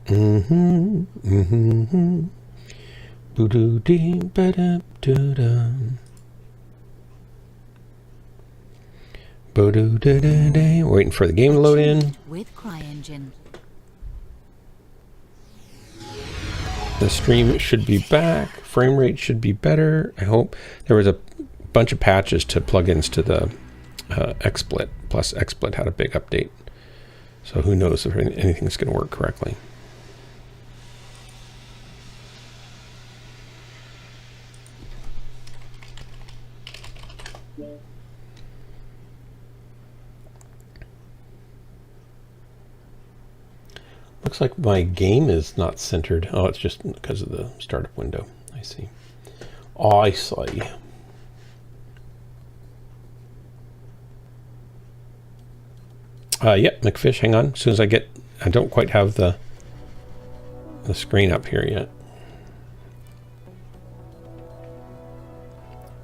Mm-hmm. Mm-hmm. Boo-doo-dee, ba-da-da-da. Boo-doo-da-da-da. Waiting for the game to load in. With CryEngine. The stream should be back. Frame rate should be better. I hope. There was a bunch of patches to plugins to the XSplit. Plus XSplit had a big update. So who knows if anything's going to work correctly. Looks like my game is not centered. Oh, it's just because of the startup window. I see. I see. Yep, McFish, hang on. As soon as I don't quite have the screen up here yet.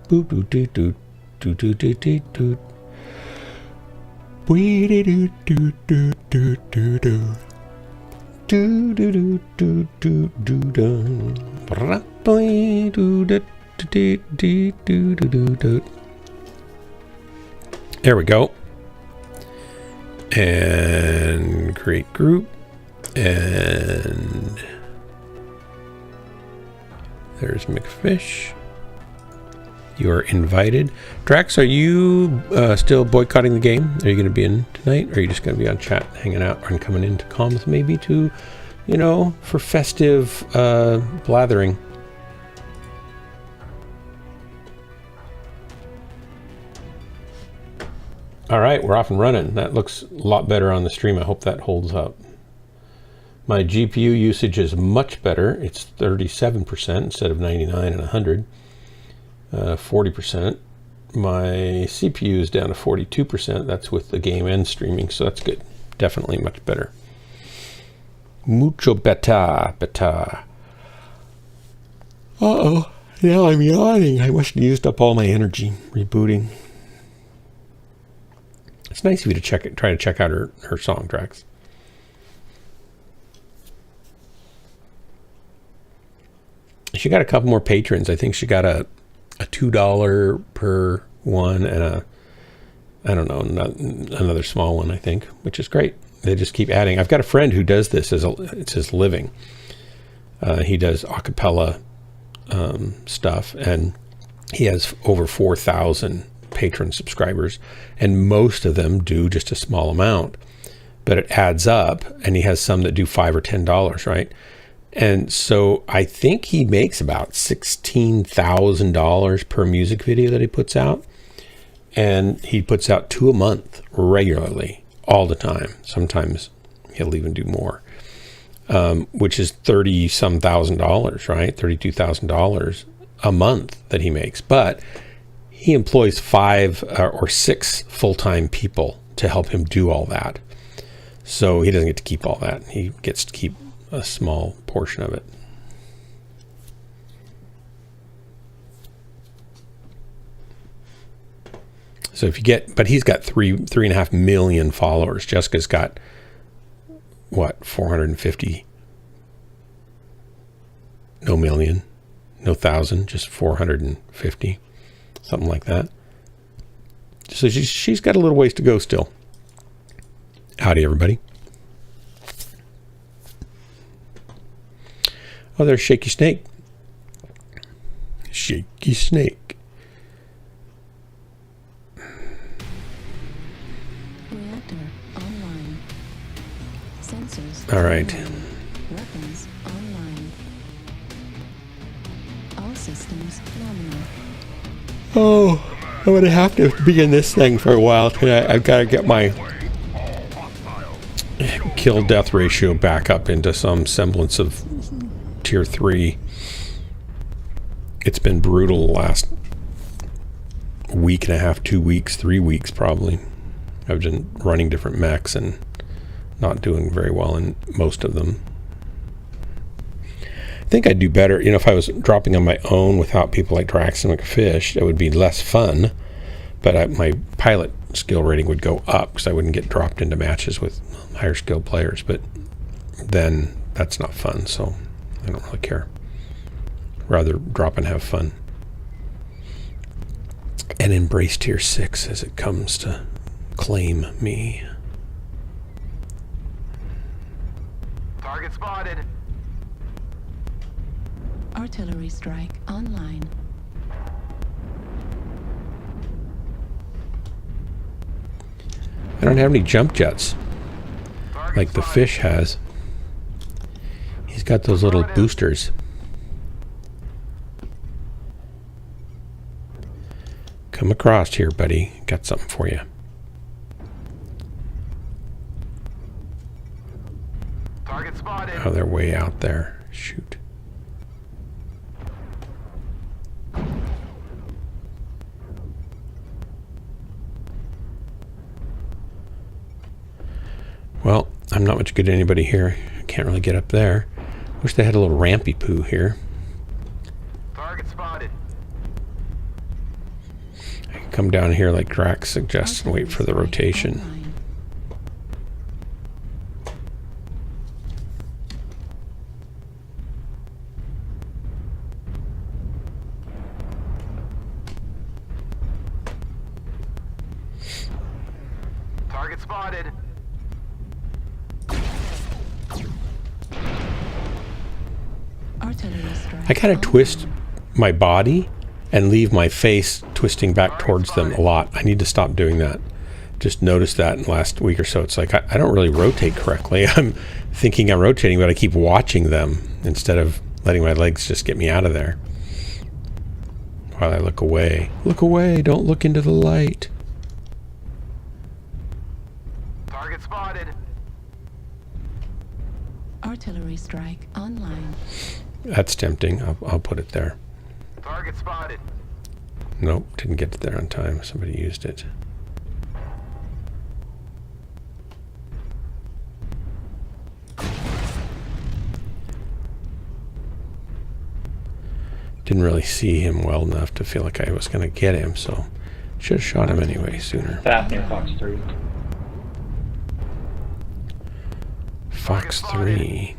Boo doo doo doo doo doo doo doo doo. Wee doo doo doo doo doo doo doo. Do do do do do do do. Do do do do do do do. There we go. And create group. And there's McFish. You are invited. Drax, are you still boycotting the game? Are you going to be in tonight? Or are you just going to be on chat, hanging out, and coming into comms maybe to, you know, for festive blathering? All right, we're off and running. That looks a lot better on the stream. I hope that holds up. My GPU usage is much better. It's 37% instead of 99 and 100. 40%. My CPU is down to 42%. That's with the game and streaming, so that's good. Definitely much better. Mucho better. Uh-oh. Now I'm yawning. I must have used up all my energy rebooting. It's nice of you to try to check out her song, Drax. She got a couple more patrons. I think she got a $2 per one and I don't know, another small one, I think, which is great. They just keep adding. I've got a friend who does this it's his living. He does a cappella stuff, and he has over 4,000 patron subscribers, and most of them do just a small amount, but it adds up, and he has some that do $5 or $10, right? And so I think he makes about $16,000 per music video that he puts out. And he puts out 2 a month regularly, all the time. Sometimes he'll even do more, which is $30-some thousand, right? $32,000 a month that he makes. But he employs 5 or 6 full-time people to help him do all that. So he doesn't get to keep all that. He gets to keep a small portion of it. So if you get, but he's got 3.5 million followers. Jessica's got what, 450? No million, no thousand, just 450, something like that. So she's got a little ways to go still. Howdy, everybody. Oh, there's Shaky Snake. Shaky Snake. Reactor online. Sensors. All right. Weapons online. All systems nominal. Oh, I'm going to have to begin this thing for a while. I've got to get my kill death ratio back up into some semblance of tier 3. It's been brutal the last week and a half, 2 weeks, 3 weeks probably. I've been running different mechs and not doing very well in most of them. I think I'd do better, you know, if I was dropping on my own without people like Drax and McFish. It would be less fun, but my pilot skill rating would go up because I wouldn't get dropped into matches with higher skilled players. But then that's not fun, so I don't really care. Rather drop and have fun. And embrace tier 6 as it comes to claim me. Target spotted. Artillery strike online. I don't have any jump jets Target like the spotted. fish has. He's got those little boosters. Come across here, buddy. Got something for you. Target spotted. Oh, they're way out there. Shoot. Well, I'm not much good to anybody here. I can't really get up there. Wish they had a little rampy poo here. Target spotted. I can come down here like Drax suggests and wait for the rotation. Online. Target spotted. Artillery strike. I kind of twist my body and leave my face twisting back towards them a lot. I need to stop doing that. Just noticed that in the last week or so. It's like I don't really rotate correctly. I'm thinking I'm rotating, but I keep watching them instead of letting my legs just get me out of there. While I look away. Look away, don't look into the light. Target spotted. Artillery strike online. That's tempting. I'll put it there. Target spotted. Nope, didn't get it there on time. Somebody used it. Didn't really see him well enough to feel like I was going to get him, so should have shot him anyway sooner. Fast near Fox 3. Fox 3.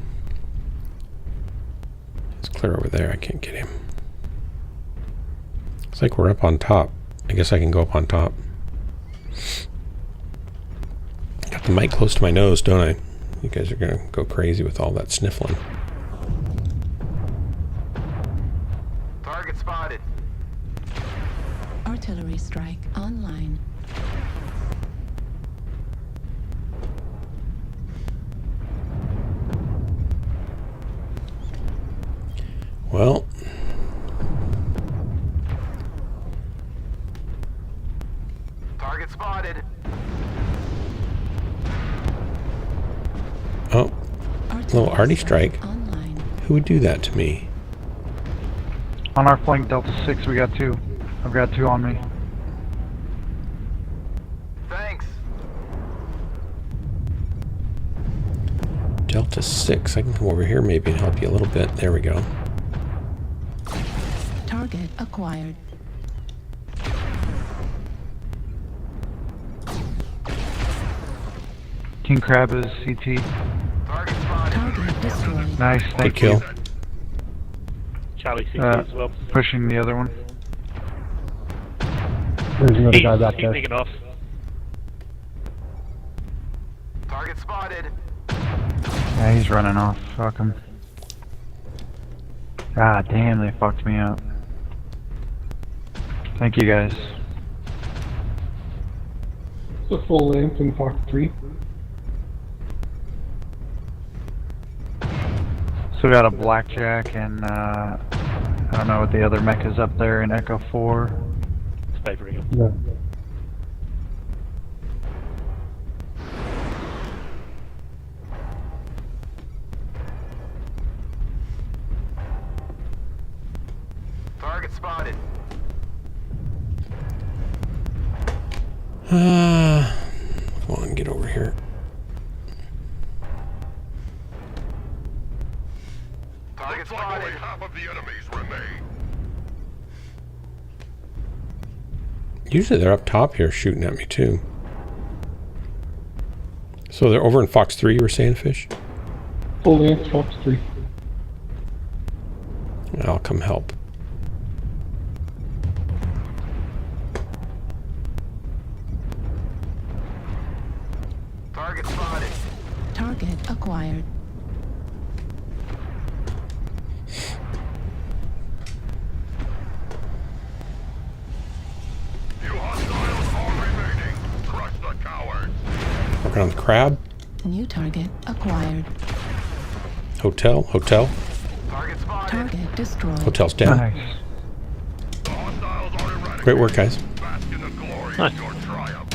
It's clear over there. I can't get him. It's like we're up on top. I guess I can go up on top. Got the mic close to my nose, don't I? You guys are going to go crazy with all that sniffling. Target spotted. Artillery strike online. Well, Target spotted. oh, little arty strike. Online. Who would do that to me? On our flank, Delta 6, we got 2. I've got 2 on me. Thanks. Delta 6. I can come over here maybe and help you a little bit. There we go. Target acquired. King Crab is CT. Target spotted. Target destroyed. Nice, Good thank kill. you. Charlie 6 as well. Pushing the other one. There's another He's guy back there. taking off. Target spotted. Yeah, he's running off. Fuck him. God damn, they fucked me up. Thank you guys. It's a full length in Fox 3. So we got a Blackjack and I don't know what the other mech is up there in Echo 4. It's favoring him. Yeah. Target spotted. Come on, get over here. Target spotted. Half of the enemies remain. Usually they're up top here shooting at me too. So they're over in Fox 3, you were saying, Fish? Full length Fox 3. I'll come help. Target spotted. Target acquired. You hostiles are remaining. Crush the cowards. Working on the crab. New target acquired. Hotel. Target spotted. Target destroyed. Hotel's down. Nice. The hostiles are eradicated. Great work, guys. Bask in the glory Nice. of your triumph.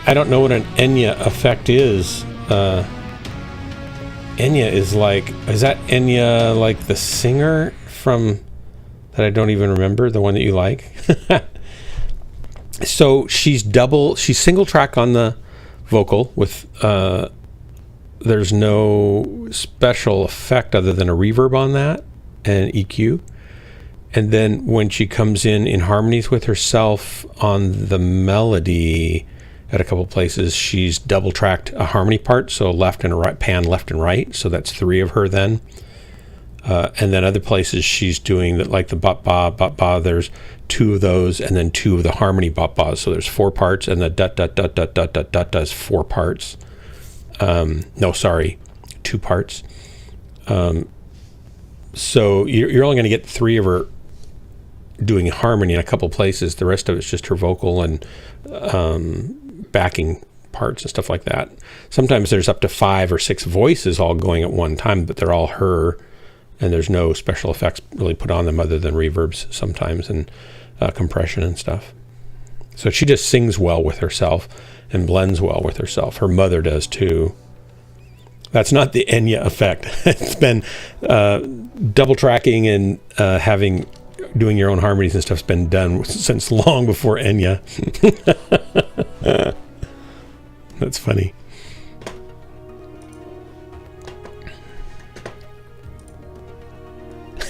I don't know what an Enya effect is. Enya is that Enya like the singer from that I don't even remember, the one that you like? So she's single track on the vocal with there's no special effect other than a reverb on that and EQ. And then when she comes in harmonies with herself on the melody at a couple places, she's double tracked a harmony part, so left and right, pan left and right, so that's 3 of her then. And then other places she's doing that, like the bop ba, there's 2 of those, and then 2 of the harmony bop bas, so there's 4 parts, and the dot dot dot dot dot dot dot does 4 parts. 2 parts. So you're only going to get 3 of her doing harmony in a couple places. The rest of it's just her vocal and backing parts and stuff like that. Sometimes there's up to 5 or 6 voices all going at one time, but they're all her, and there's no special effects really put on them other than reverbs sometimes and compression and stuff. So she just sings well with herself and blends well with herself. Her mother does too. That's not the Enya effect. It's been double tracking and doing your own harmonies and stuff's been done since long before Enya. That's funny.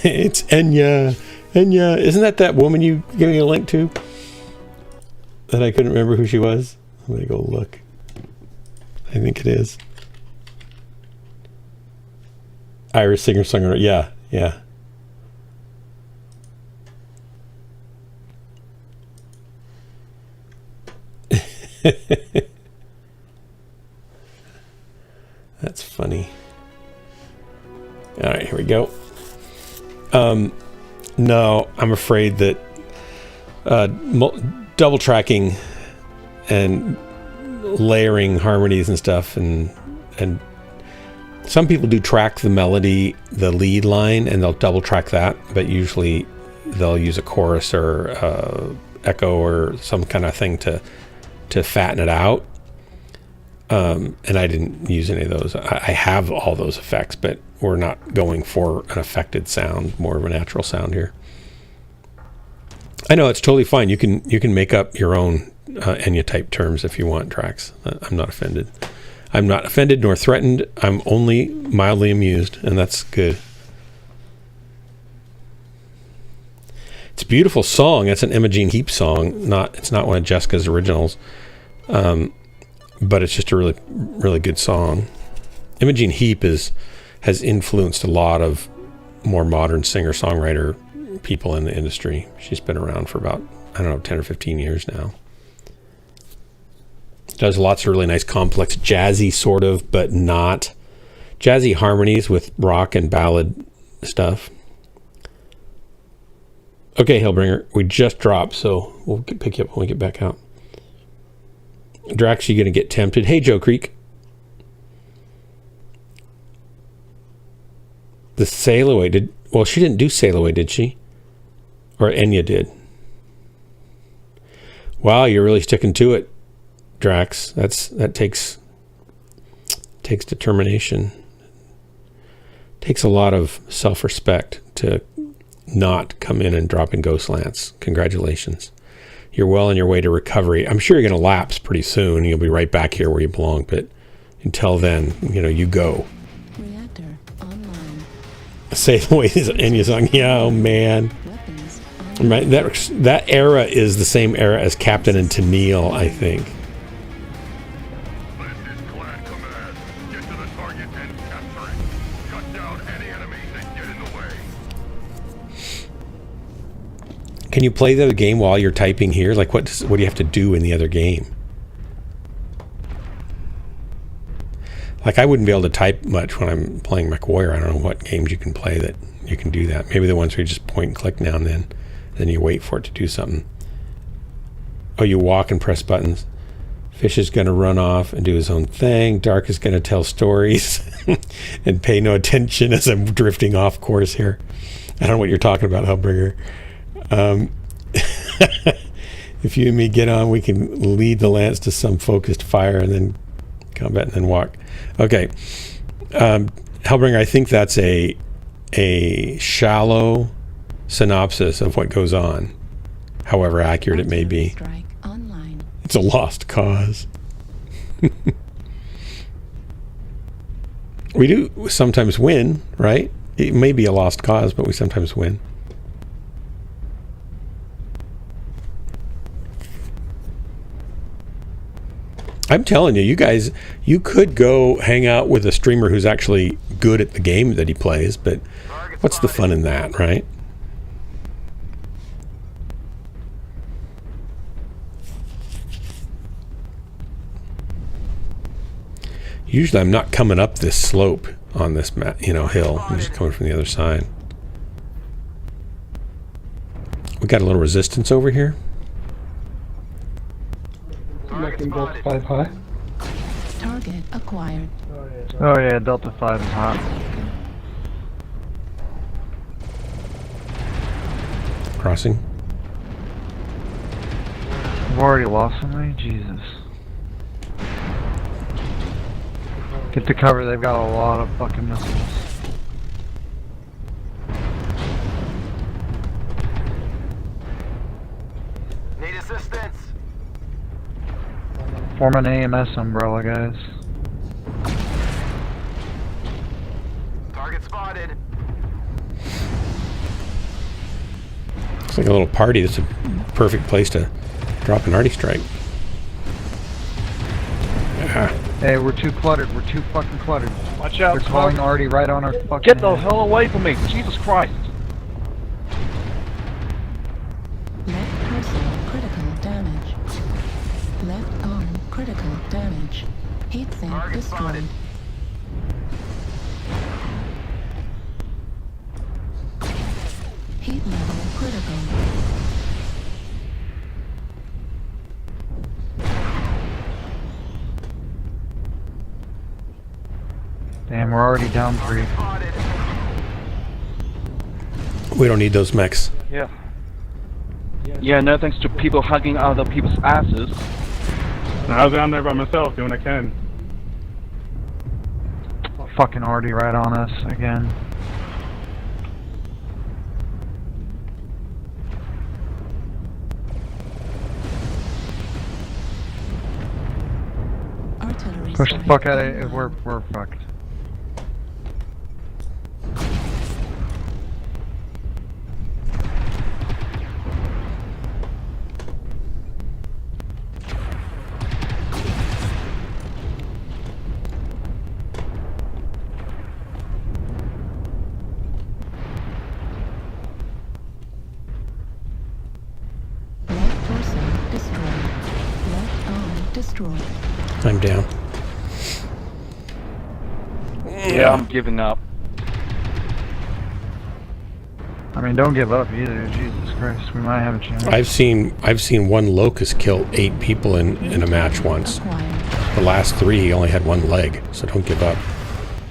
It's Enya. Enya. Isn't that woman you gave me a link to? That I couldn't remember who she was? I'm going to go look. I think it is. Irish singer-songwriter. Yeah. That's funny. All right, here we go. No, I'm afraid that double tracking and layering harmonies and stuff, and some people do track the melody, the lead line, and they'll double track that, but usually they'll use a chorus or echo or some kind of thing to fatten it out. And I didn't use any of those. I have all those effects, but we're not going for an affected sound, more of a natural sound here. I know it's totally fine. You can make up your own Enya type terms if you want, tracks. I'm not offended. I'm not offended nor threatened. I'm only mildly amused, and that's good. It's a beautiful song. It's an Imogen Heap song. It's not one of Jessica's originals. But it's just a really, really good song. Imogen Heap has influenced a lot of more modern singer-songwriter people in the industry. She's been around for about, 10 or 15 years now. Does lots of really nice, complex, jazzy sort of, but not jazzy harmonies with rock and ballad stuff. Okay, Hillbringer, we just dropped, so we'll pick you up when we get back out. Drax, you gonna get tempted? Hey, Joe Creek. The Sail Away she didn't do Sail Away, did she? Or Enya did? Wow, you're really sticking to it, Drax. That takes determination. Takes a lot of self-respect to not come in and drop in ghost lance. Congratulations. You're well on your way to recovery. I'm sure you're going to lapse pretty soon. You'll be right back here where you belong. But until then, you go. Reactor online. Say the way this Enya song. Yeah, oh man. Weapons Right, that era is the same era as Captain and Tennille, I think. This is Clan Command. Get to the target and capture it. Cut down any enemies that get in the way. Can you play the other game while you're typing here? Like, what do you have to do in the other game? Like, I wouldn't be able to type much when I'm playing Mechwarrior. I don't know what games you can play that you can do that. Maybe the ones where you just point and click now and then you wait for it to do something. Oh, you walk and press buttons. Fish is going to run off and do his own thing. Dark is going to tell stories and pay no attention as I'm drifting off course here. I don't know what you're talking about, Hellbringer. If you and me get on, we can lead the lance to some focused fire and then combat and then walk. Okay. Hellbringer, I think that's a shallow synopsis of what goes on, however accurate it may be. Strike online. It's a lost cause. We do sometimes win, right? It may be a lost cause, but we sometimes win. I'm telling you, you guys, you could go hang out with a streamer who's actually good at the game that he plays, but what's the fun in that, right? Usually I'm not coming up this slope on this hill. I'm just coming from the other side. We got a little resistance over here. Making Delta 5 high. Target acquired. Oh yeah, Delta 5 is hot. Crossing. I've already lost somebody? Jesus. Get to cover, they've got a lot of fucking missiles. Need assistance. Form an AMS umbrella, guys. Target spotted. It's like a little party. That's a perfect place to drop an arty strike. Ah. Hey, we're too cluttered. We're too fucking cluttered. Watch out, They're calling Clark. Artie right on our fucking Get the head. hell away from me! Jesus Christ! Left torso critical damage. Left arm critical damage. Heat sink Target destroyed. spotted. Heat level critical. Damn, we're already down 3. Spotted. We don't need those mechs. Yeah. Yeah, no thanks to people hugging other people's asses. I was down there by myself doing what I can. Fucking Artie right on us again. Artillery Push the strike fuck out of it. online. We're fucked. Left torso destroyed. Left arm destroyed. I'm down. Yeah, I'm giving up. I mean, don't give up either. Jesus Christ, we might have a chance. I've seen one locust kill 8 people in a match once. Acquired. The last 3 he only had 1 leg, so don't give up.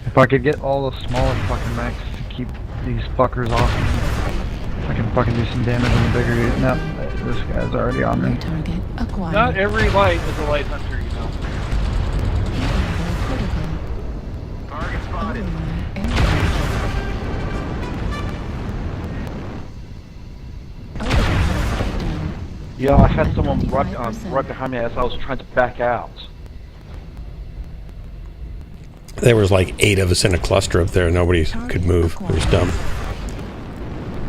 If I could get all the smaller fucking mechs to keep these fuckers off me, I can fucking do some damage on the bigger dude. No, this guy's already on New me. target acquired. Not every light is a light hunter, you know. Heat level critical. Target spotted. Override engaged. Override down. Yeah, I had someone right 75%. behind me as I was trying to back out. There was like 8 of us in a cluster up there. Nobody could move. It was dumb.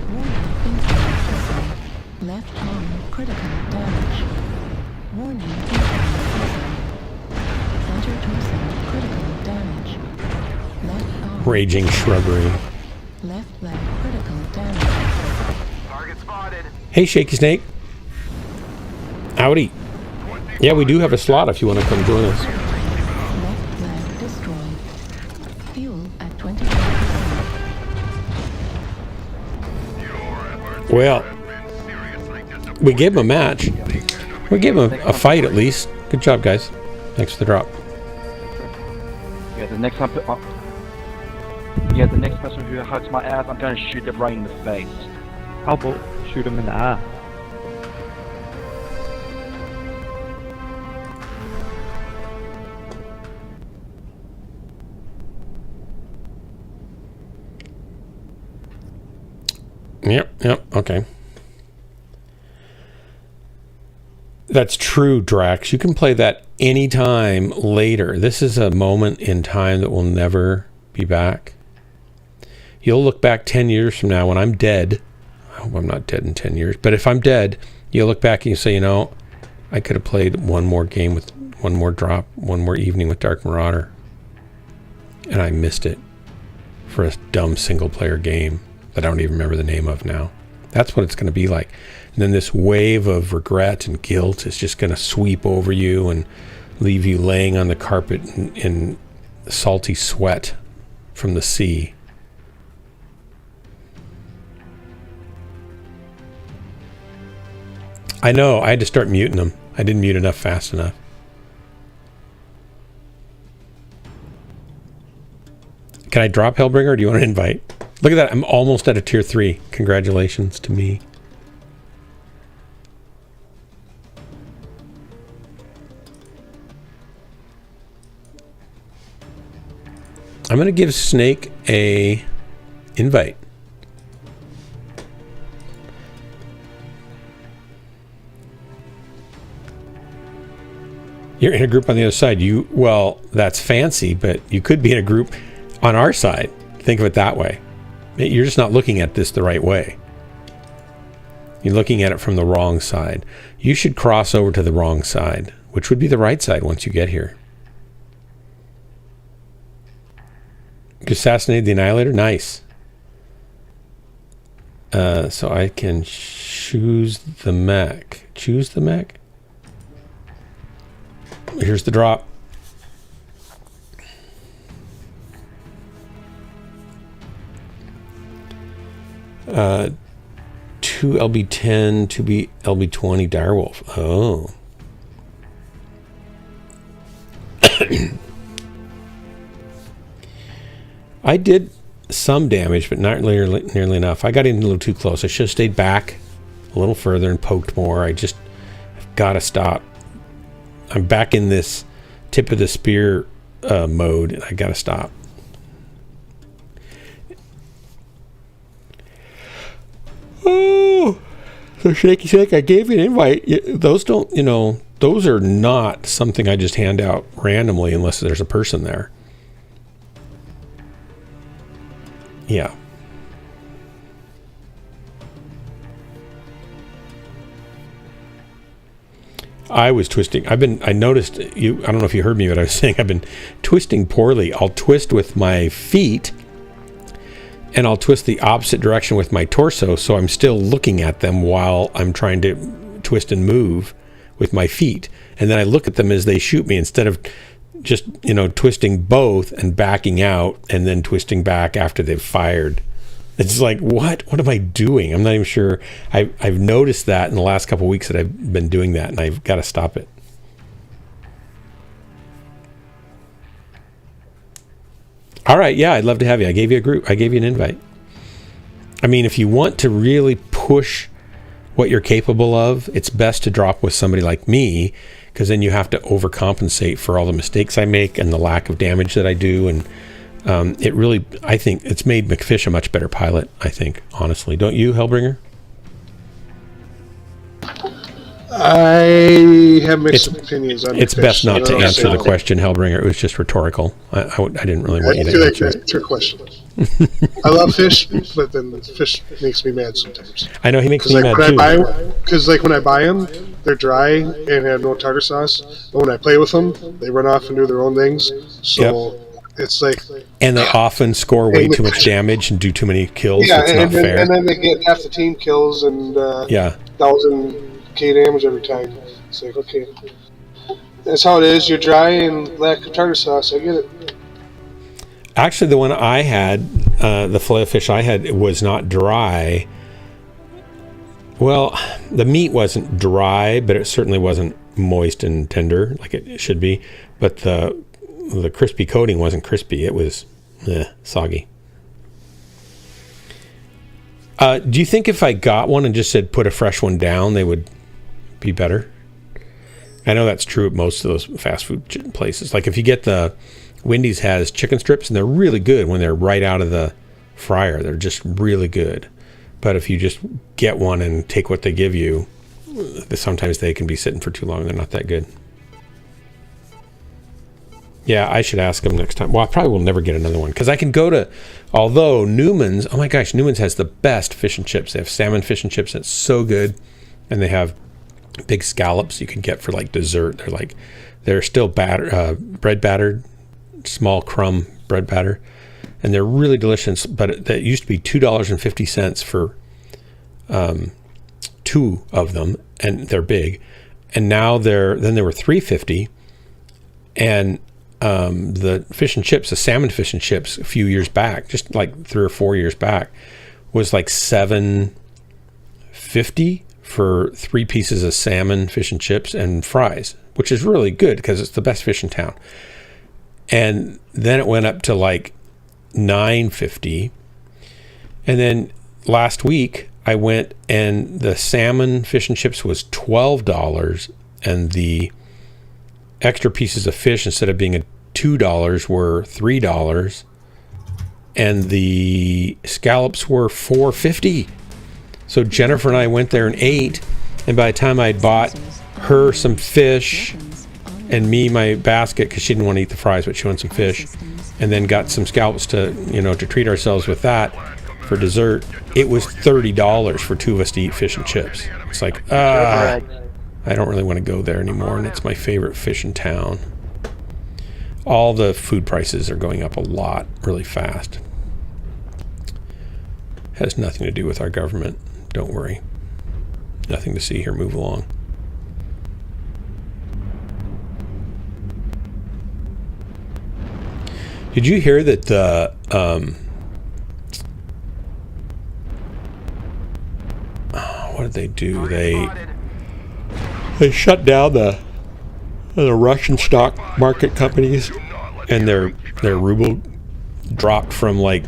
Warning, inside missile. Left arm critical damage. Warning incoming missile. Center torso critical damage. Left arm. Raging shrubbery. Left leg critical damage. Target spotted. Hey, Shaky Snake. Howdy. Yeah, we do have a slot if you want to come join us. Left leg destroyed. Fuel at 25%. Well, we gave him a match. We gave him a fight at least. Good job, guys. Thanks for the drop. Yeah, the next time. Yeah, the next person who hugs my ass, I'm gonna shoot them right in the face. How about shoot him in the eye? Yep, okay. That's true, Drax. You can play that anytime later. This is a moment in time that will never be back. You'll look back 10 years from now when I'm dead. I hope I'm not dead in 10 years. But if I'm dead, you'll look back and you say, you know, I could have played one more game with one more drop, one more evening with Dark Marauder. And I missed it for a dumb single-player game that I don't even remember the name of now. That's what it's going to be like. And then this wave of regret and guilt is just going to sweep over you and leave you laying on the carpet in salty sweat from the sea. I know, I had to start muting them. I didn't mute enough fast enough. Can I drop Hellbringer or do you want to invite? Look at that, I'm almost at a tier 3. Congratulations to me. I'm going to give Snake a invite. You're in a group on the other side. Well, that's fancy, but you could be in a group on our side. Think of it that way. You're just not looking at this the right way. You're looking at it from the wrong side. You should cross over to the wrong side, which would be the right side once you get here. You assassinated the Annihilator? Nice. So I can choose the mech. Choose the mech? Here's the drop. Two LB10, 2 LB20 Direwolf. Oh. I did some damage, but not nearly enough. I got in a little too close. I should have stayed back a little further and poked more. I've got to stop. I'm back in this tip of the spear mode, and I got to stop. Oh, so Shaky Shake, I gave you an invite. Those don't, those are not something I just hand out randomly unless there's a person there. Yeah. I was twisting. I noticed you, I don't know if you heard me, but I was saying I've been twisting poorly. I'll twist with my feet and I'll twist the opposite direction with my torso, so I'm still looking at them while I'm trying to twist and move with my feet. And then I look at them as they shoot me instead of just, twisting both and backing out and then twisting back after they've fired. It's like, what am I doing? I'm not even sure. I've noticed that in the last couple of weeks that I've been doing that, and I've got to stop it. All right, yeah, I'd love to have you. I gave you a group. I gave you an invite. I mean, if you want to really push what you're capable of, it's best to drop with somebody like me, because then you have to overcompensate for all the mistakes I make and the lack of damage that I do. And it really, I think it's made McFish a much better pilot, I think, honestly. Don't you, Hellbringer? I have mixed opinions on It's fish. best not to I don't answer the say- question, Hellbringer. It was just rhetorical. I didn't really want you I to feel like answer that's it. a trick question. I love fish, but then fish makes me mad sometimes. I know he makes Because me like mad when too. when I buy them, they're dry and have no tartar sauce. But when I play with them, they run off and do their own things. So it's like, And they often score way And too much damage and do too many kills. yeah, It's not fair. and then they get half the team kills and Yeah. 1000k damage every time. It's like, okay, that's how it is. You're dry and lack of tartar sauce. I get it. Actually, the one I had, the fillet of fish I had, was not dry. Well, the meat wasn't dry, but it certainly wasn't moist and tender like it should be. But the crispy coating wasn't crispy. It was soggy. Do you think if I got one and just said put a fresh one down, they would be better? I know that's true at most of those fast food places. Like if you get Wendy's has chicken strips, and they're really good when they're right out of the fryer. They're just really good. But if you just get one and take what they give you, sometimes they can be sitting for too long. They're not that good. Yeah, I should ask them next time. Well, I probably will never get another one because I can go to, although Newman's, oh my gosh, Newman's has the best fish and chips. They have salmon fish and chips. It's so good. And they have big scallops you can get for like dessert. They're still bread battered, small crumb bread batter. And they're really delicious, but that used to be $2.50 for two of them, and they're big. And now they were $3.50, and the fish and chips, the salmon fish and chips, a few years back, just like 3 or 4 years back, was like $7.50 for 3 pieces of salmon fish and chips and fries, which is really good because it's the best fish in town. And then it went up to like $9.50, and then last week I went and the salmon fish and chips was $12, and the extra pieces of fish, instead of being $2, were $3, and the scallops were $4.50. So Jennifer and I went there and ate, and by the time I'd bought her some fish and me my basket, because she didn't want to eat the fries but she wanted some fish, and then got some scallops to treat ourselves with that for dessert, it was $30 for 2 of us to eat fish and chips. It's like, I don't really want to go there anymore, and it's my favorite fish in town. All the food prices are going up a lot really fast. Has nothing to do with our government. Don't worry. Nothing to see here. Move along. Did you hear that the what did they do? They shut down the Russian stock market companies, and their ruble dropped from like,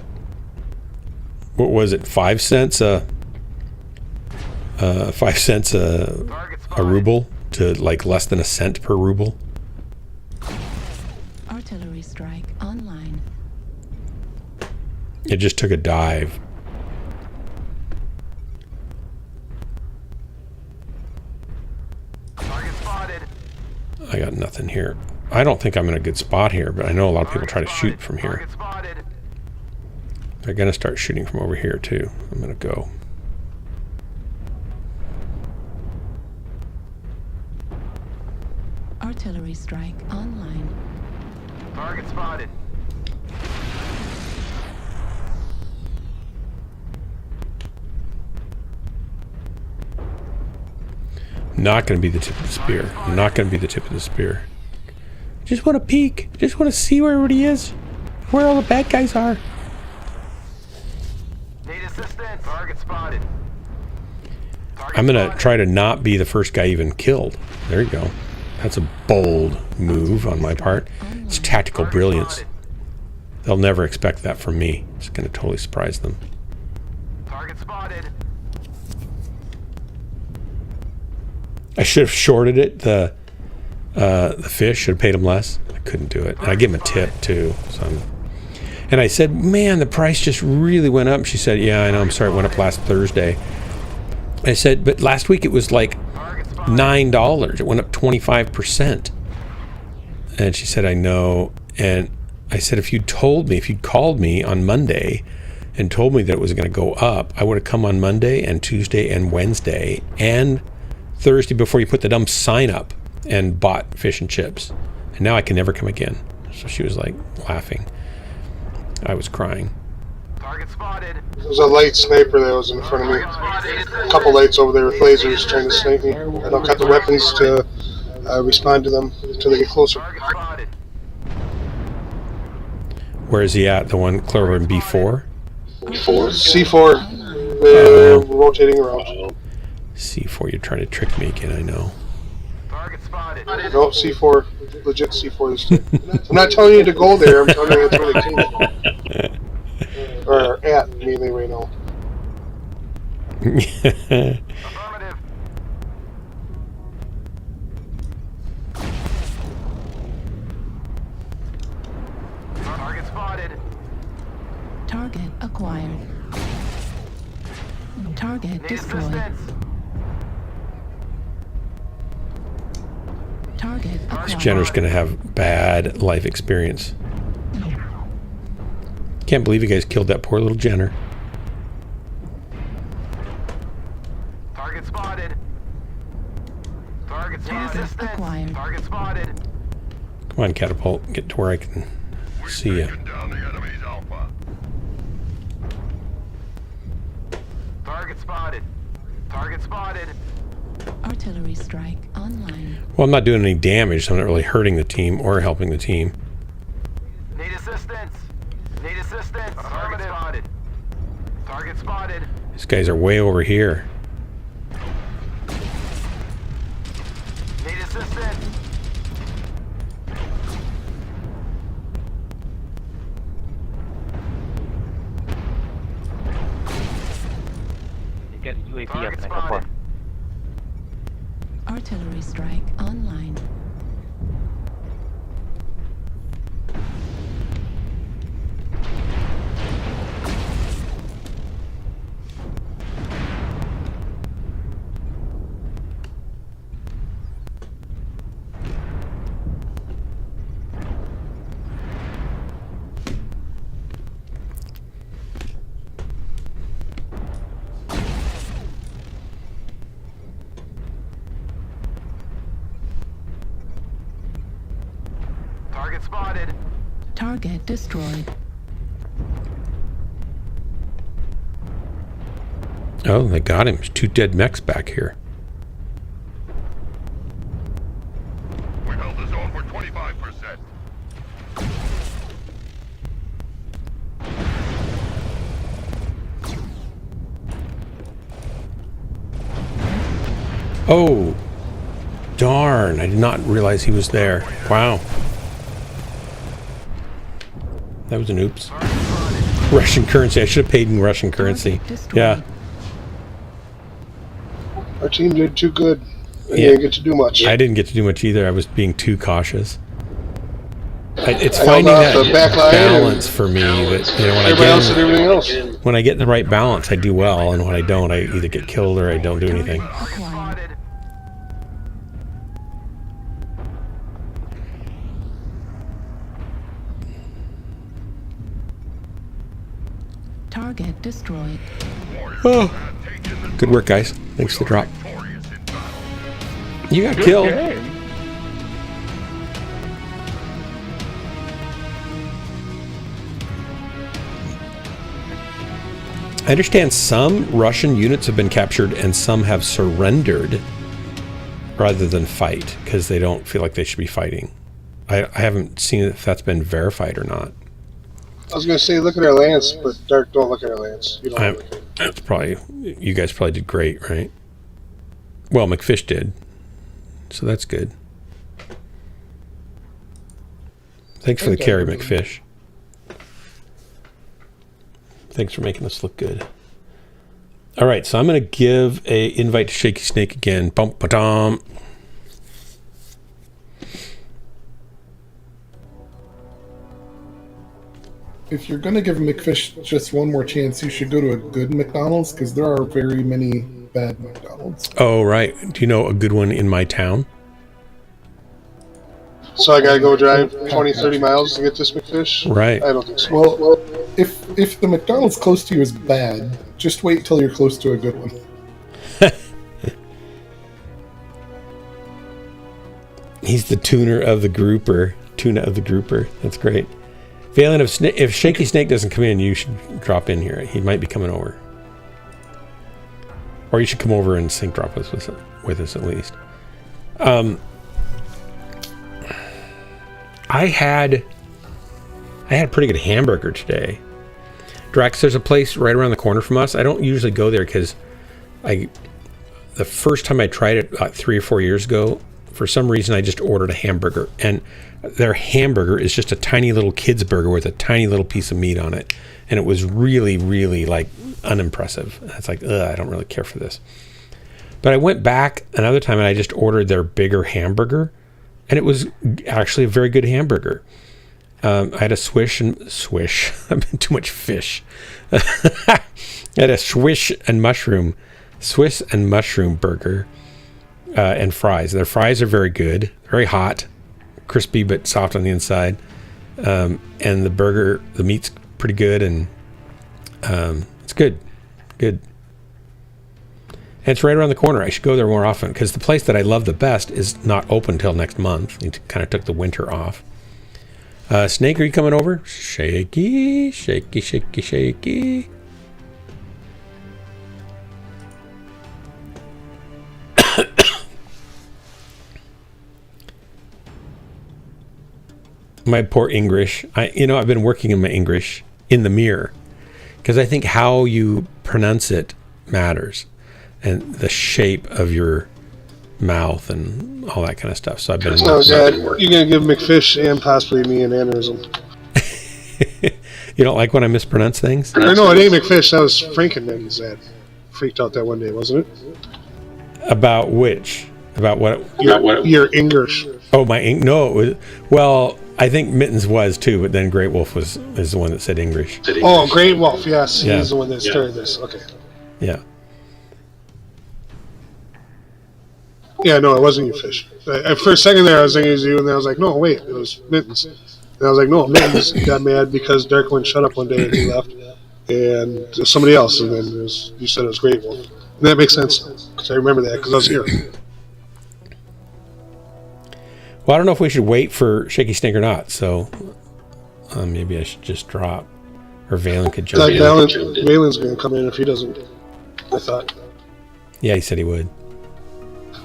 what was it, 5 cents a 5 cents a ruble to like less than a cent per ruble. Artillery strike online. It just took a dive. Target spotted. I got nothing here. I don't think I'm in a good spot here, but I know a lot of people try to shoot from here. Target spotted. They're going to start shooting from over here too. I'm going to go. Artillery strike online. Target spotted. Not going to be the tip of the spear. Not going to be the tip of the spear. Just want to peek. Just want to see where everybody is. Where all the bad guys are. Need assistance. Target spotted. I'm going to try to not be the first guy even killed. There you go. That's a bold move on my part. It's tactical brilliance. They'll never expect that from me. It's going to totally surprise them. Target spotted. I should have shorted it. The fish should have paid him less. I couldn't do it. And I give him a tip too. And I said, man, the price just really went up. She said, yeah, I know. I'm sorry. It went up last Thursday. I said, but last week it was like $9. It went up 25%. And she said, I know. And I said, if you'd called me on Monday and told me that it was going to go up, I would have come on Monday and Tuesday and Wednesday and Thursday before you put the dumb sign up and bought fish and chips. And now I can never come again. So she was like laughing. I was crying. Target spotted. There was a light sniper that was in front of me. A couple lights over there with lasers trying to snipe me. I don't got the weapons to respond to them until they get closer. Target spotted. Where is he at? The one clear in B4? C4. They're rotating around. C4, you're trying to trick me again, I know. Target spotted. No, C4. Legit C4 this time. I'm not telling you to go there, I'm telling you that's where they came from. Or at, mainly right now. Affirmative. Target spotted. Target acquired. Target Need destroyed. assistance. Target acquired. Jenner's going to have bad life experience. Can't believe you guys killed that poor little Jenner. Target spotted. Target Target assistance. acquired. Target spotted. Come on, Catapult. Get to where I can see you. Taken down the enemy's Alpha. Target spotted. Target spotted. Artillery strike online. Well, I'm not doing any damage, so I'm not really hurting the team or helping the team. Need assistance. Need assistance. Target spotted. Target spotted. These guys are way over here. Need assistance. You get UAV up Target in a couple. spotted. Artillery strike online. Target spotted. Target destroyed. Oh, they got him. There's 2 dead mechs back here. We held the zone for 25%. Oh, darn. I did not realize he was there. Wow. That was an oops. Russian currency. I should have paid in Russian currency. Target destroyed. Yeah. Our team did too good. They Yeah. didn't get to do much. I didn't get to do much either. I was being too cautious. It's I finding held off that the back line balance for me that, you know, Everybody else did everything else. when I get the right balance, I do well, and when I don't, I either get killed or I don't do anything. Acquired. Spotted. Target destroyed. Oh, good work, guys. Thanks for the drop. You got killed. I understand some Russian units have been captured and some have surrendered rather than fight because they don't feel like they should be fighting. I haven't seen if that's been verified or not. I was going to say, look at our lance, but Dark, don't look at our lance. You don't look at it. That's probably, you guys probably did great, right? Well, McFish did, so that's good. Thanks for the carry, McFish. Thanks for making us look good. All right, so I'm going to give a invite to Shaky Snake again. Bump ba-dum. If you're gonna give McFish just one more chance, you should go to a good McDonald's because there are very many bad McDonald's. Oh, right. Do you know a good one in my town? So I gotta go drive 20, 30 miles to get this McFish? Right. I don't think so. Well, if the McDonald's close to you is bad, just wait till you're close to a good one. He's the tuner of the grouper. Tuna of the grouper. That's great. Valen, if Shaky Snake doesn't come in, you should drop in here. He might be coming over. Or you should come over and sync drop us with us at least. I had a pretty good hamburger today. Drax, there's a place right around the corner from us. I don't usually go there because the first time I tried it about 3 or 4 years ago, for some reason I just ordered a hamburger, and their hamburger is just a tiny little kid's burger with a tiny little piece of meat on it, and it was really, really like unimpressive. It's like, I don't really care for this. But I went back another time and I just ordered their bigger hamburger, and it was actually a very good hamburger. I had a swish. I've been too much fish. I had a Swiss and mushroom burger and fries. Their fries are very good, very hot, crispy but soft on the inside. And the burger, the meat's pretty good, and it's good. And it's right around the corner. I should go there more often because the place that I love the best is not open until next month. It kind of took the winter off. Snake, are you coming over? Shaky. My poor English. I've been working in my English in the mirror because I think how you pronounce it matters, and the shape of your mouth and all that kind of stuff. So I've been. Oh, Dad, you're gonna give McFish and possibly me an aneurysm. You don't like when I mispronounce things? No, it ain't McFish. That was Frankenman's dad. Freaked out that one day, wasn't it? About which? About what? Your English. Oh, my ink. No, it was, well, I think Mittens was too, but then Great Wolf is the one that said English. Oh, Great Wolf. Yes, Yeah. he's the one that started this. Okay. Yeah. Yeah, no, it wasn't you, Fish. For a second there, I was thinking it was you, and then I was like, no, wait, it was Mittens. And I was like, no, Mittens got mad because Darkwing shut up one day and he left, and it was somebody else, and then you said it was Great Wolf. And that makes sense, because I remember that, because I was here. Well, I don't know if we should wait for Shaky Snake or not, so maybe I should just drop. Or Valen could jump in. Valen's going to come in if he doesn't, I thought. Yeah, he said he would.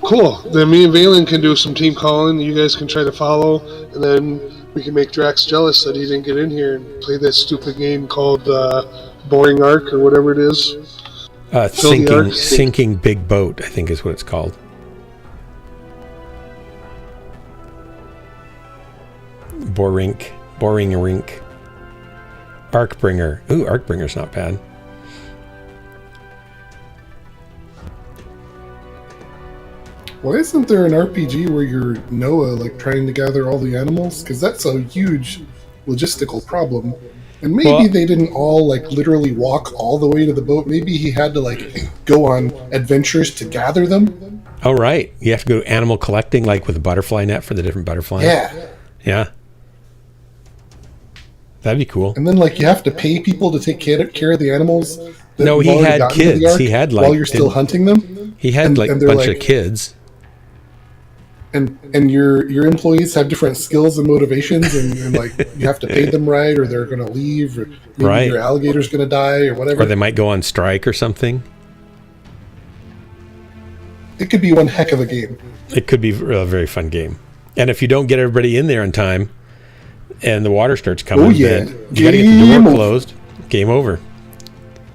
Cool. Then me and Valen can do some team calling. You guys can try to follow, and then we can make Drax jealous that he didn't get in here and play that stupid game called Boring Arc or whatever it is. Sinking Big Boat, I think is what it's called. Boring Rink. Arcbringer. Ooh, Arcbringer's not bad. Why isn't there an RPG where you're Noah, like, trying to gather all the animals? Because that's a huge logistical problem. And maybe they didn't all, like, literally walk all the way to the boat. Maybe he had to, like, go on adventures to gather them. Oh, right. You have to go animal collecting, like with a butterfly net for the different butterflies. Yeah. That'd be cool. And then, like, you have to pay people to take care of the animals. No, he had kids. He had, like... While you're still hunting them? He had, like, a bunch of kids. And your employees have different skills and motivations, and like, you have to pay them right, or they're going to leave, or maybe your alligator's going to die, or whatever. Or they might go on strike or something. It could be one heck of a game. It could be a very fun game. And if you don't get everybody in there in time, and the water starts coming, then you got to get the door closed. Game over.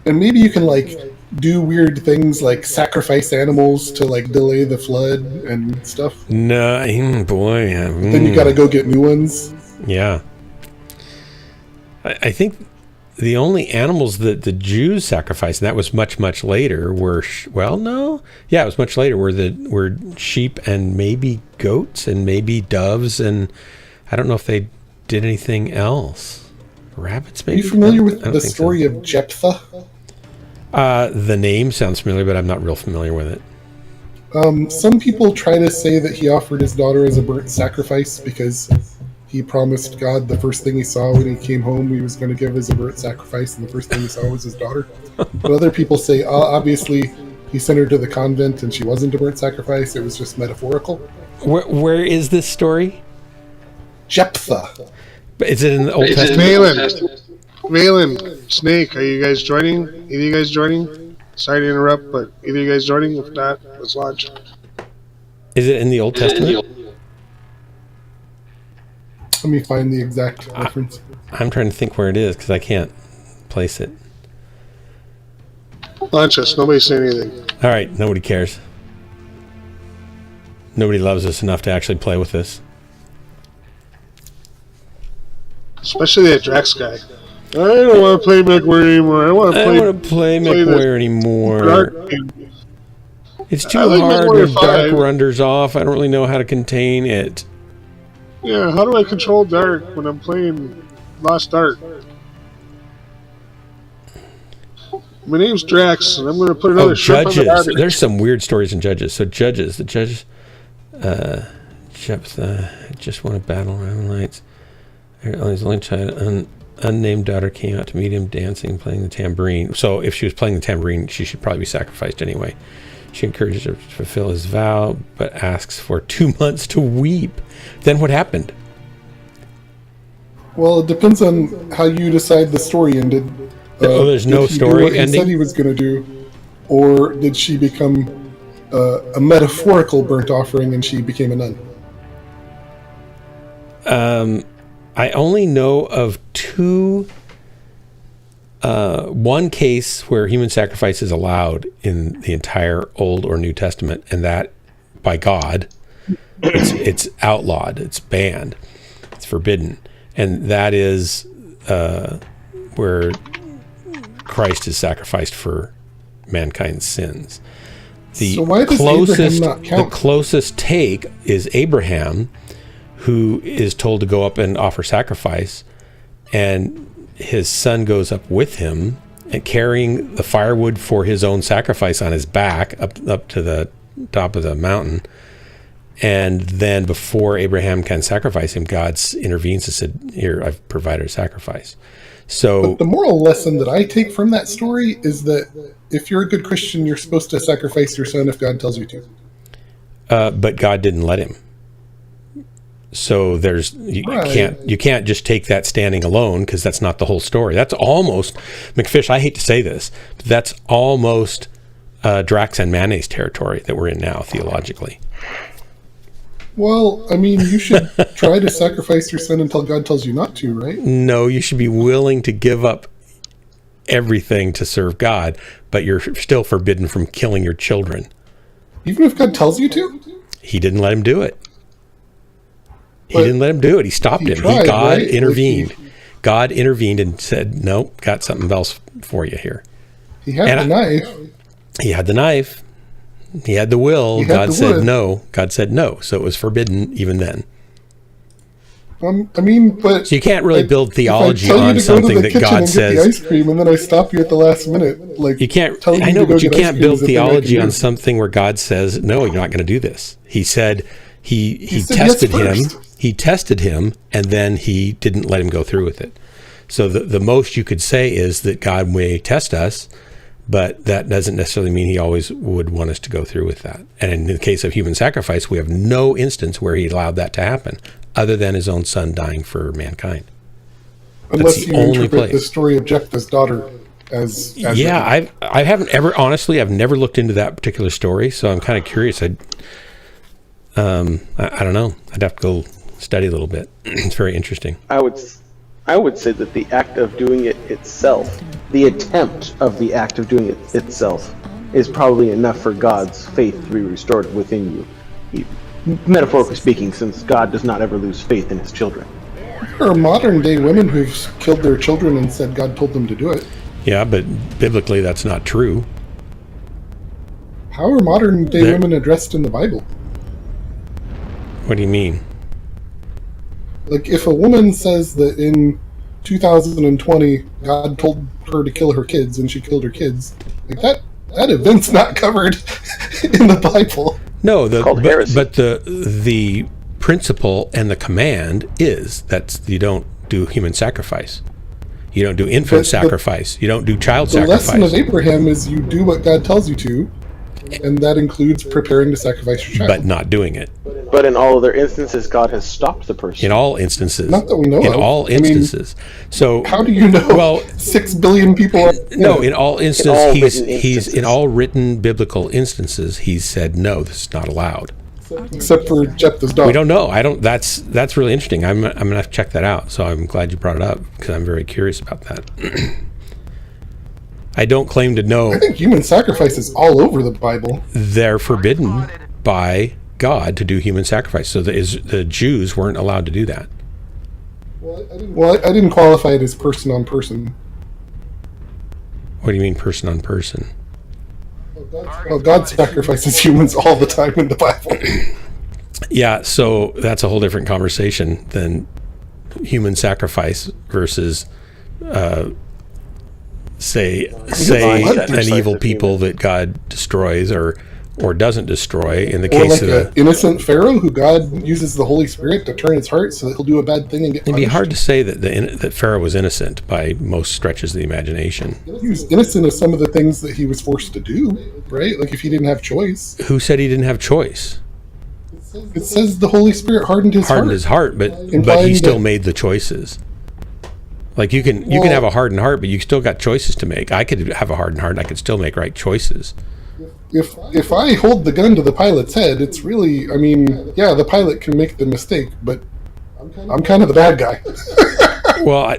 And maybe you can, like, do weird things like sacrifice animals to, like, delay the flood and stuff. No, boy. Then you got to go get new ones. Yeah. I think the only animals that the Jews sacrificed, and that was much, much later, were, it was much later, were sheep and maybe goats and maybe doves, and I don't know if they did anything else. Rabbits, maybe? Are you familiar with the story of Jephthah? The name sounds familiar, but I'm not real familiar with it. Some people try to say that he offered his daughter as a burnt sacrifice because he promised God the first thing he saw when he came home he was going to give as a burnt sacrifice, and the first thing he saw was his daughter. But other people say, obviously, he sent her to the convent and she wasn't a burnt sacrifice, it was just metaphorical. Where is this story? Jephthah. Is it in the Old Testament? Valen, Snake, are you guys joining? Either of you guys joining? Sorry to interrupt, but either of you guys joining? If not, let's launch. Is it in the Old Testament? Let me find the exact reference. I'm trying to think where it is because I can't place it. Launch us. Nobody say anything. All right, nobody cares. Nobody loves us enough to actually play with this. Especially that Drax guy. I don't want to play Mechwarrior anymore. I want to play Mechwarrior anymore. Dark. It's too like hard Mechwarrior when Dark 5. renders off. I don't really know how to contain it. Yeah, how do I control Dark when I'm playing Lost Ark? My name's Drax, and I'm going to put another ship on the Judges. garbage. There's some weird stories in Judges. So Judges, the Judges, Jephthah just won a battle around lights. His only child, unnamed daughter, came out to meet him, dancing and playing the tambourine. So if she was playing the tambourine, she should probably be sacrificed anyway. She encourages her to fulfill his vow, but asks for 2 months to weep. Then what happened? Well, it depends on how you decide the story ended. There's no did he story do what ending? He said he was going to do, or did she become a metaphorical burnt offering and she became a nun? I only know of two. One case where human sacrifice is allowed in the entire Old or New Testament, and that by God, it's outlawed, it's banned, it's forbidden, and that is where Christ is sacrificed for mankind's sins. So why does Abraham not count? The closest take is Abraham, who is told to go up and offer sacrifice, and his son goes up with him and carrying the firewood for his own sacrifice on his back up to the top of the mountain. And then before Abraham can sacrifice him, God intervenes and said, "Here, I've provided a sacrifice." So but the moral lesson that I take from that story is that if you're a good Christian, you're supposed to sacrifice your son if God tells you to. But God didn't let him. So you can't just take that standing alone, because that's not the whole story. That's almost McFish. I hate to say this, but that's almost Drax and Mayonnaise territory that we're in now theologically. Well, I mean, you should try to sacrifice your son until God tells you not to, right? No, you should be willing to give up everything to serve God, but you're still forbidden from killing your children. Even if God tells you to? He didn't let him do it. He didn't let him do it. He stopped him. God intervened. God intervened and said, "Nope, got something else for you here." He had the knife. He had the knife. He had the will. God said no. God said no. So it was forbidden even then. I mean, but so you can't really build theology on something that God says. The ice cream, and then I stop you at the last minute. Like you can't. I know, but you can't build theology on something where God says, "No, you're not going to do this." He said he tested him. He tested him, and then he didn't let him go through with it. So the most you could say is that God may test us, but that doesn't necessarily mean he always would want us to go through with that. And in the case of human sacrifice, we have no instance where he allowed that to happen, other than his own son dying for mankind. Unless you interpret the story of Jephthah's daughter as yeah, I haven't ever, honestly, I've never looked into that particular story, so I'm kind of curious. I don't know. I'd have to go study a little bit. It's very interesting. I would say that the act of doing it itself, the attempt of the act of doing it itself, is probably enough for God's faith to be restored within you. Metaphorically speaking, since God does not ever lose faith in his children. There are modern day women who've killed their children and said God told them to do it. Yeah, but biblically that's not true. How are modern day women addressed in the Bible? What do you mean? Like, if a woman says that in 2020, God told her to kill her kids, and she killed her kids. Like that event's not covered in the Bible. No, called heresy. but the principle and the command is that you don't do human sacrifice. You don't do infant sacrifice. You don't do child The sacrifice. lesson of Abraham is you do what God tells you to, and that includes preparing to sacrifice your child. But not doing it. But in all other instances, God has stopped the person. In all instances. Not that we know in of. all instances. So how do you know? Well, 6 billion people are... No, in all instances, he's in all written written biblical instances, he's said no, this is not allowed. Except for Jephthah's dog. We don't know. I don't. That's really interesting. I'm gonna have to check that out. So I'm glad you brought it up because I'm very curious about that. I don't claim to know. I think human sacrifice is all over the Bible. They're forbidden by God to do human sacrifice. So the Jews weren't allowed to do that. Well, I didn't qualify it as person on person. What do you mean person on person? Well, God sacrifices humans all the time in the Bible. Yeah, so that's a whole different conversation than human sacrifice versus, say an evil people that God destroys or doesn't destroy. In the case of an innocent Pharaoh who God uses the Holy Spirit to turn his heart so that he'll do a bad thing and get punished. It'd be hard to say that Pharaoh was innocent by most stretches of the imagination. He was innocent of some of the things that he was forced to do, right? Like if he didn't have choice. Who said he didn't have choice? It says the Holy Spirit hardened his heart. But he still made the choices. Like you can have a hardened heart, but you still got choices to make. I could have a hardened heart and I could still make right choices. If I hold the gun to the pilot's head, it's really, I mean, yeah, the pilot can make the mistake, but I'm kind of the bad guy. Well,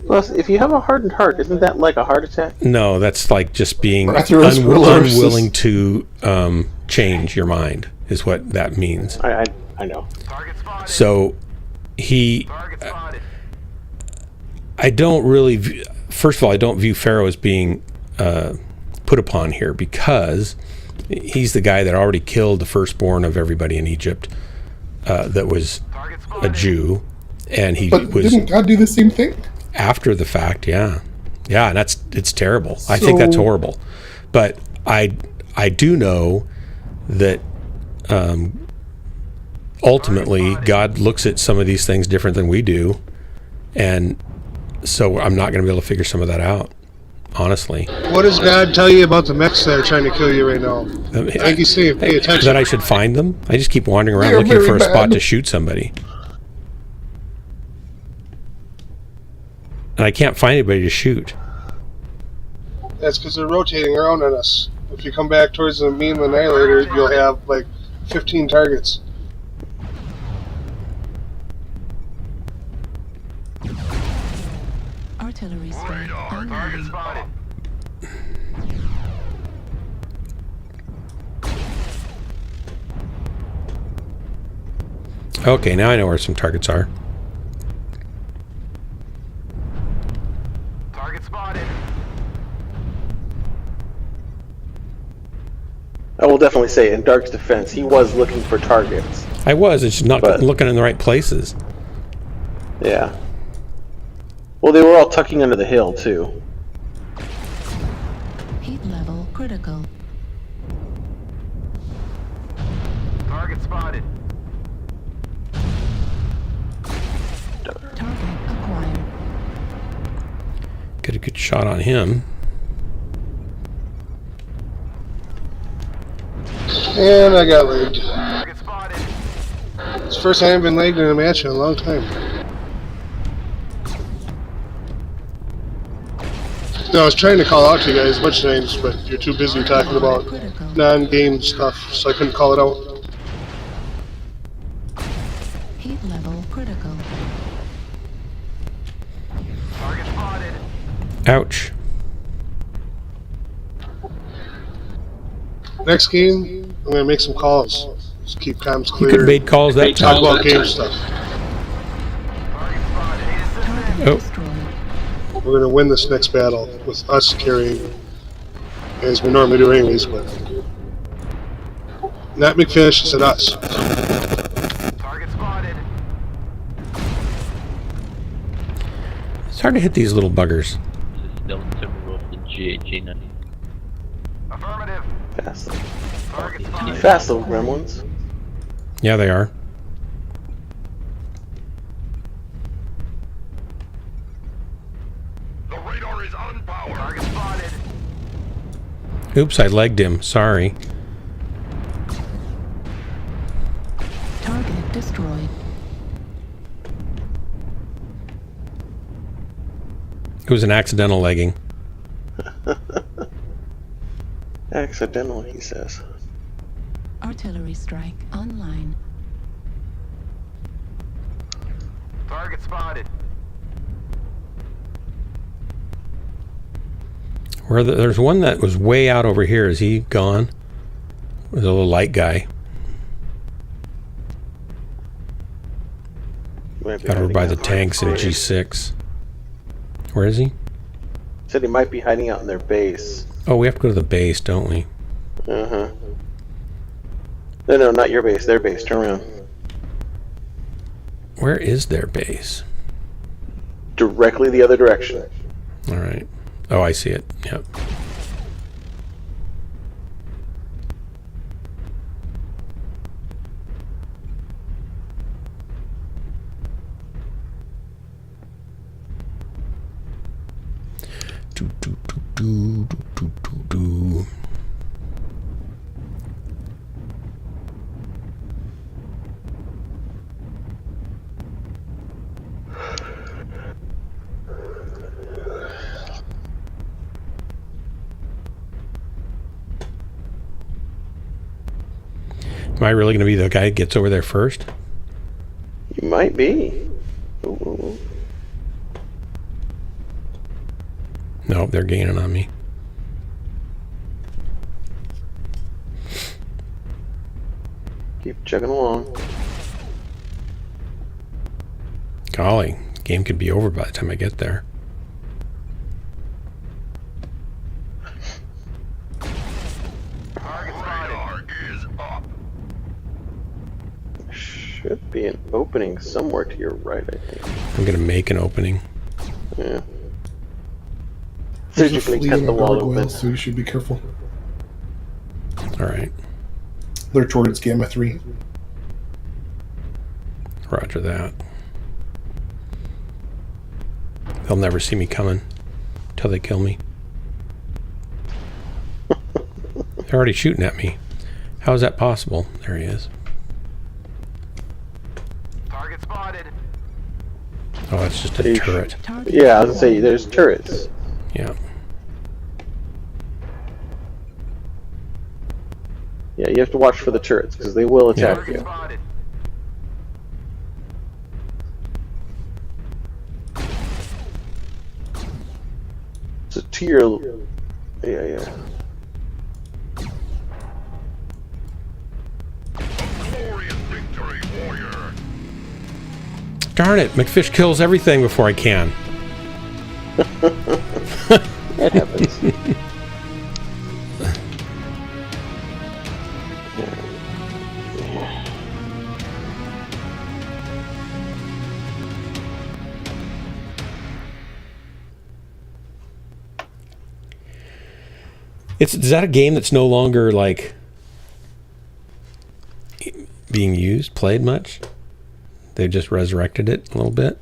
Plus, if you have a hardened heart, isn't that like a heart attack? No, that's like just being unwilling to change your mind is what that means. I know. So I don't really, first of all, I don't view Pharaoh as being put upon here because he's the guy that already killed the firstborn of everybody in Egypt that was a Jew, and didn't God do the same thing after the fact? Yeah, and it's terrible. I think that's horrible, but I do know that ultimately God looks at some of these things different than we do, and so I'm not going to be able to figure some of that out. Honestly, what does God tell you about the mechs that are trying to kill you right now? I think he's saying pay attention. That I should find them. I just keep wandering around looking for a spot to shoot somebody, and I can't find anybody to shoot. That's because they're rotating around on us. If you come back towards the me and the Annihilator, you'll have like 15 targets. Artillery strike online. Spotted. Okay, now I know where some targets are. Target spotted. I will definitely say, in Dark's defense, he was looking for targets. I was. It's just not looking in the right places. Yeah. Well, they were all tucking under the hill, too. Heat level critical. Target spotted. Target acquired. Get a good shot on him. And I got lagged. Target spotted. It's the first time I've been lagged in a match in a long time. No, I was trying to call out to you guys a bunch of times, but you're too busy talking about non-game stuff, so I couldn't call it out. Heat level critical. Target spotted. Ouch. Next game, I'm gonna make some calls. Just keep comms You clear. could have made calls that Talk time. about game stuff. Target spotted. Oh. Destroyed. We're gonna win this next battle with us carrying, as we normally do anyways, but not McFish, it's us. Target spotted. hard to hit these little buggers. Affirmative. Fast little, Target spotted. fast little gremlins. Yeah, they are. The radar is unpowered. Target spotted. Oops, I legged him. Sorry. Target destroyed. It was an accidental legging. Accidental, he says. Artillery strike online. Target spotted. There's one that was way out over here. Is he gone? There's a little light guy. Might be Out over hiding by out the in tanks in their base. G6. Where is he? Said he might be hiding out in their base. Oh, we have to go to the base, don't we? Uh-huh. No, not your base. Their base. Turn around. Where is their base? Directly the other direction. All right. Oh, I see it. Yep. Do, do, do, do, do, do, do. Am I really going to be the guy that gets over there first? You might be. Ooh. No, they're gaining on me. Keep chugging along. Golly, game could be over by the time I get there. Radar is up. Should be an opening somewhere to your right, I think. I'm going to make an opening. Yeah. There's a Surgically flea cut and the a wall gargoyle, open. so you should be careful. All right. They're towards Gamma 3. Roger that. They'll never see me coming till they kill me. They're already shooting at me. How is that possible? There he is. Target spotted. Oh, that's just a Eesh. turret. Target Yeah, I was gonna say there's turrets. Yeah. Yeah, you have to watch for the turrets because they will attack Target you. spotted. So to your, yeah. Glorious victory, warrior. Darn it, McFish kills everything before I can. That happens. Is that a game that's no longer like being used, played much? They just resurrected it a little bit.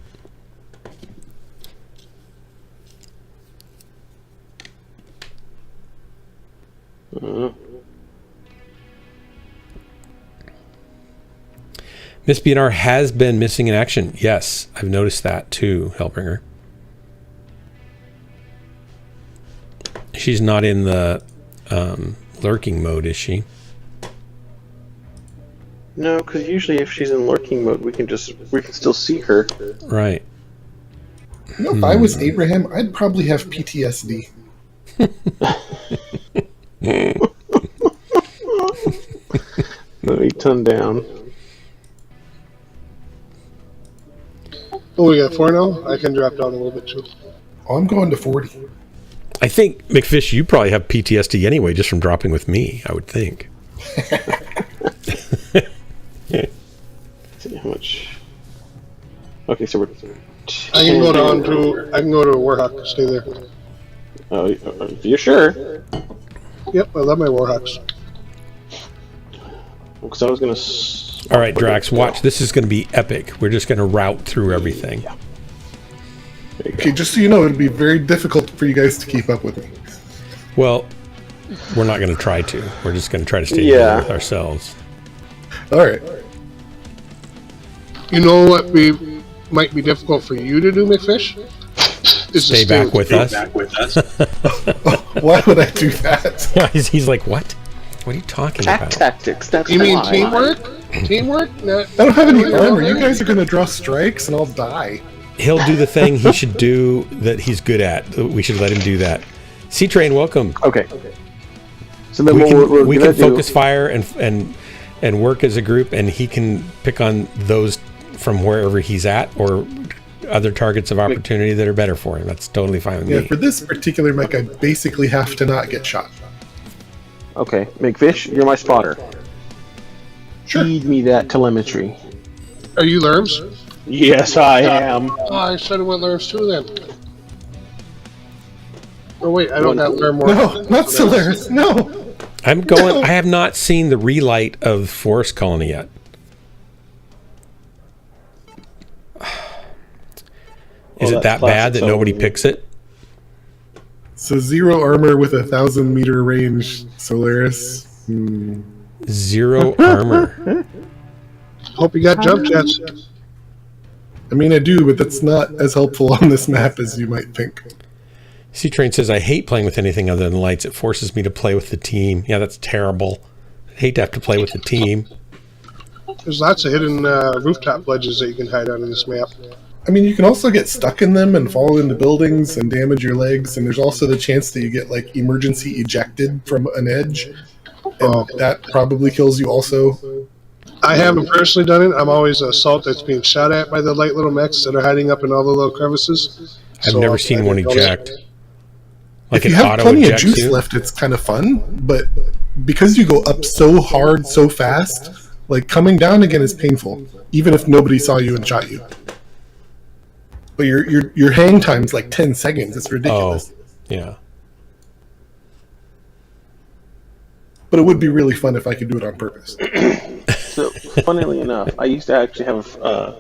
Miss BNR has been missing in action. Yes, I've noticed that too, Hellbringer. She's not in the lurking mode, is she? No, because usually if she's in lurking mode, we can still see her. Right. You know, if I was Abraham, I'd probably have PTSD. Let me turn down. Oh, we got 4 now? I can drop down a little bit too. Oh, I'm going to 40. I think, McFish, you probably have PTSD anyway, just from dropping with me, I would think. See how much. Okay, so we're I can go down to. I can go to a Warhawk. Stay there. Oh, if you're sure. Yep, I love my Warhawks. Because I was gonna. All right, Drax, watch. This is going to be epic. We're just going to route through everything. Okay, just so you know, it'd be very difficult for you guys to keep up with me. Well, we're not going to try to. We're just going to try to stay here with ourselves. All right. You know what might be difficult for you to do, McFish? Is Stay back with us. Why would I do that? Yeah, he's like, what? What are you talking about? Tactics. That's You mean why. teamwork? Teamwork? I don't have any armor. You guys are going to draw strikes and I'll die. He'll do the thing he should do that he's good at. We should let him do that. C-Train, welcome. Okay. So then we can focus fire and work as a group, and he can pick on those from wherever he's at or other targets of opportunity that are better for him. That's totally fine with me. Yeah, for this particular mech, I basically have to not get shot. Okay, McFish, you're my spotter. Sure. Feed me that telemetry. Are you Lerms? Yes, I am. Oh, I should have went Lerms too then. Oh wait, I don't got Lerm more. No, not Solaris. No. I'm going. I have not seen the relight of Forest Colony yet. Is it that bad that nobody picks it? So 0 armor with 1,000-meter range, Solaris. 0 armor. Hope you got jump jets. I mean, I do, but that's not as helpful on this map as you might think. C-Train says, I hate playing with anything other than lights. It forces me to play with the team. Yeah, that's terrible. I hate to have to play with the team. There's lots of hidden rooftop ledges that you can hide on in this map. I mean, you can also get stuck in them and fall into buildings and damage your legs, and there's also the chance that you get, like, emergency ejected from an edge, and that probably kills you also. I haven't personally done it. I'm always an assault that's being shot at by the light little mechs that are hiding up in all the little crevices. I've never seen one eject. Like if you have plenty of juice left, it's kind of fun, but because you go up so hard, so fast, like, coming down again is painful, even if nobody saw you and shot you. But your hang time's like 10 seconds. It's ridiculous. Oh, yeah. But it would be really fun if I could do it on purpose. So, funnily enough, I used to actually have a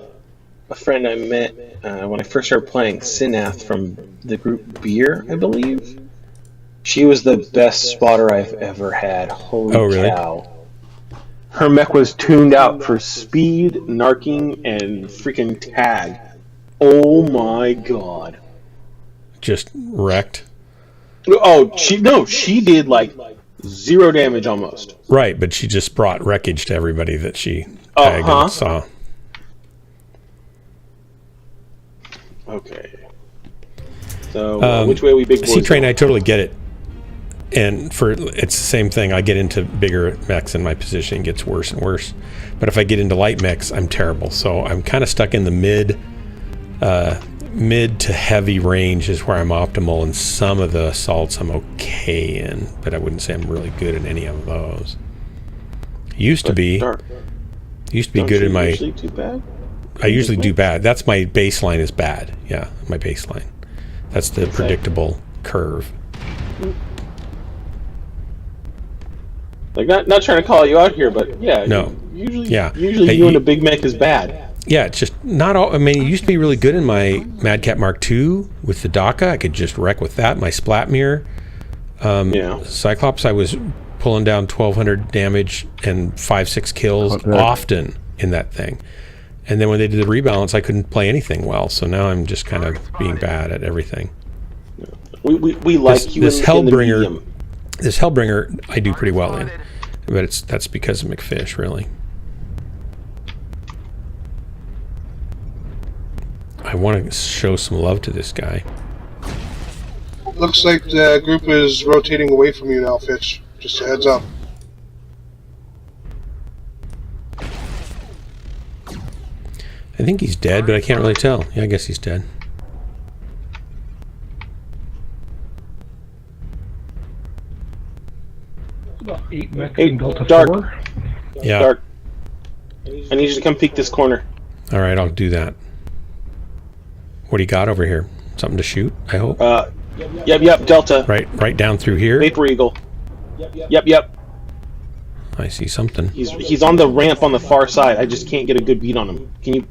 friend I met when I first started playing, Sinath from the group Beer, I believe. She was the best spotter I've ever had. Holy cow. Her mech was tuned out for speed, narking, and freaking tag. Oh my god. Just wrecked? Oh, she did like 0 damage almost. Right, but she just brought wreckage to everybody that she tagged and saw. Okay. So, which way are we big boys? C-Train, I totally get it. And it's the same thing. I get into bigger mechs and my positioning gets worse and worse. But if I get into light mechs, I'm terrible. So I'm kind of stuck in the mid to heavy range is where I'm optimal, and some of the assaults I'm okay in, but I wouldn't say I'm really good in any of those. Used to be good in my. Usually too bad? I usually do bad. That's my baseline is bad. Yeah, my baseline. That's the predictable curve. Like not trying to call you out here, but yeah. No. Usually you in a big mech is bad. Yeah, it's just not all. I mean, it used to be really good in my Madcat Mark II with the DACA. I could just wreck with that. My Splat Mirror. Cyclops, I was pulling down 1,200 damage and 5-6 kills often in that thing. And then when they did the rebalance, I couldn't play anything well. So now I'm just kind of being bad at everything. We like this Hellbringer. This Hellbringer, I do pretty well in, but that's because of McFish, really. I want to show some love to this guy. Looks like the group is rotating away from you now, Fitch. Just a heads up. I think he's dead, but I can't really tell. Yeah, I guess he's dead. About 8 mechs Hey, in Delta Dark. 4. Yeah. Dark. I need you to come peek this corner. All right, I'll do that. What do you got over here? Something to shoot, I hope? Yep, Delta. Right down through here? Vapor Eagle. Yep. I see something. He's on the ramp on the far side. I just can't get a good beat on him. Can you?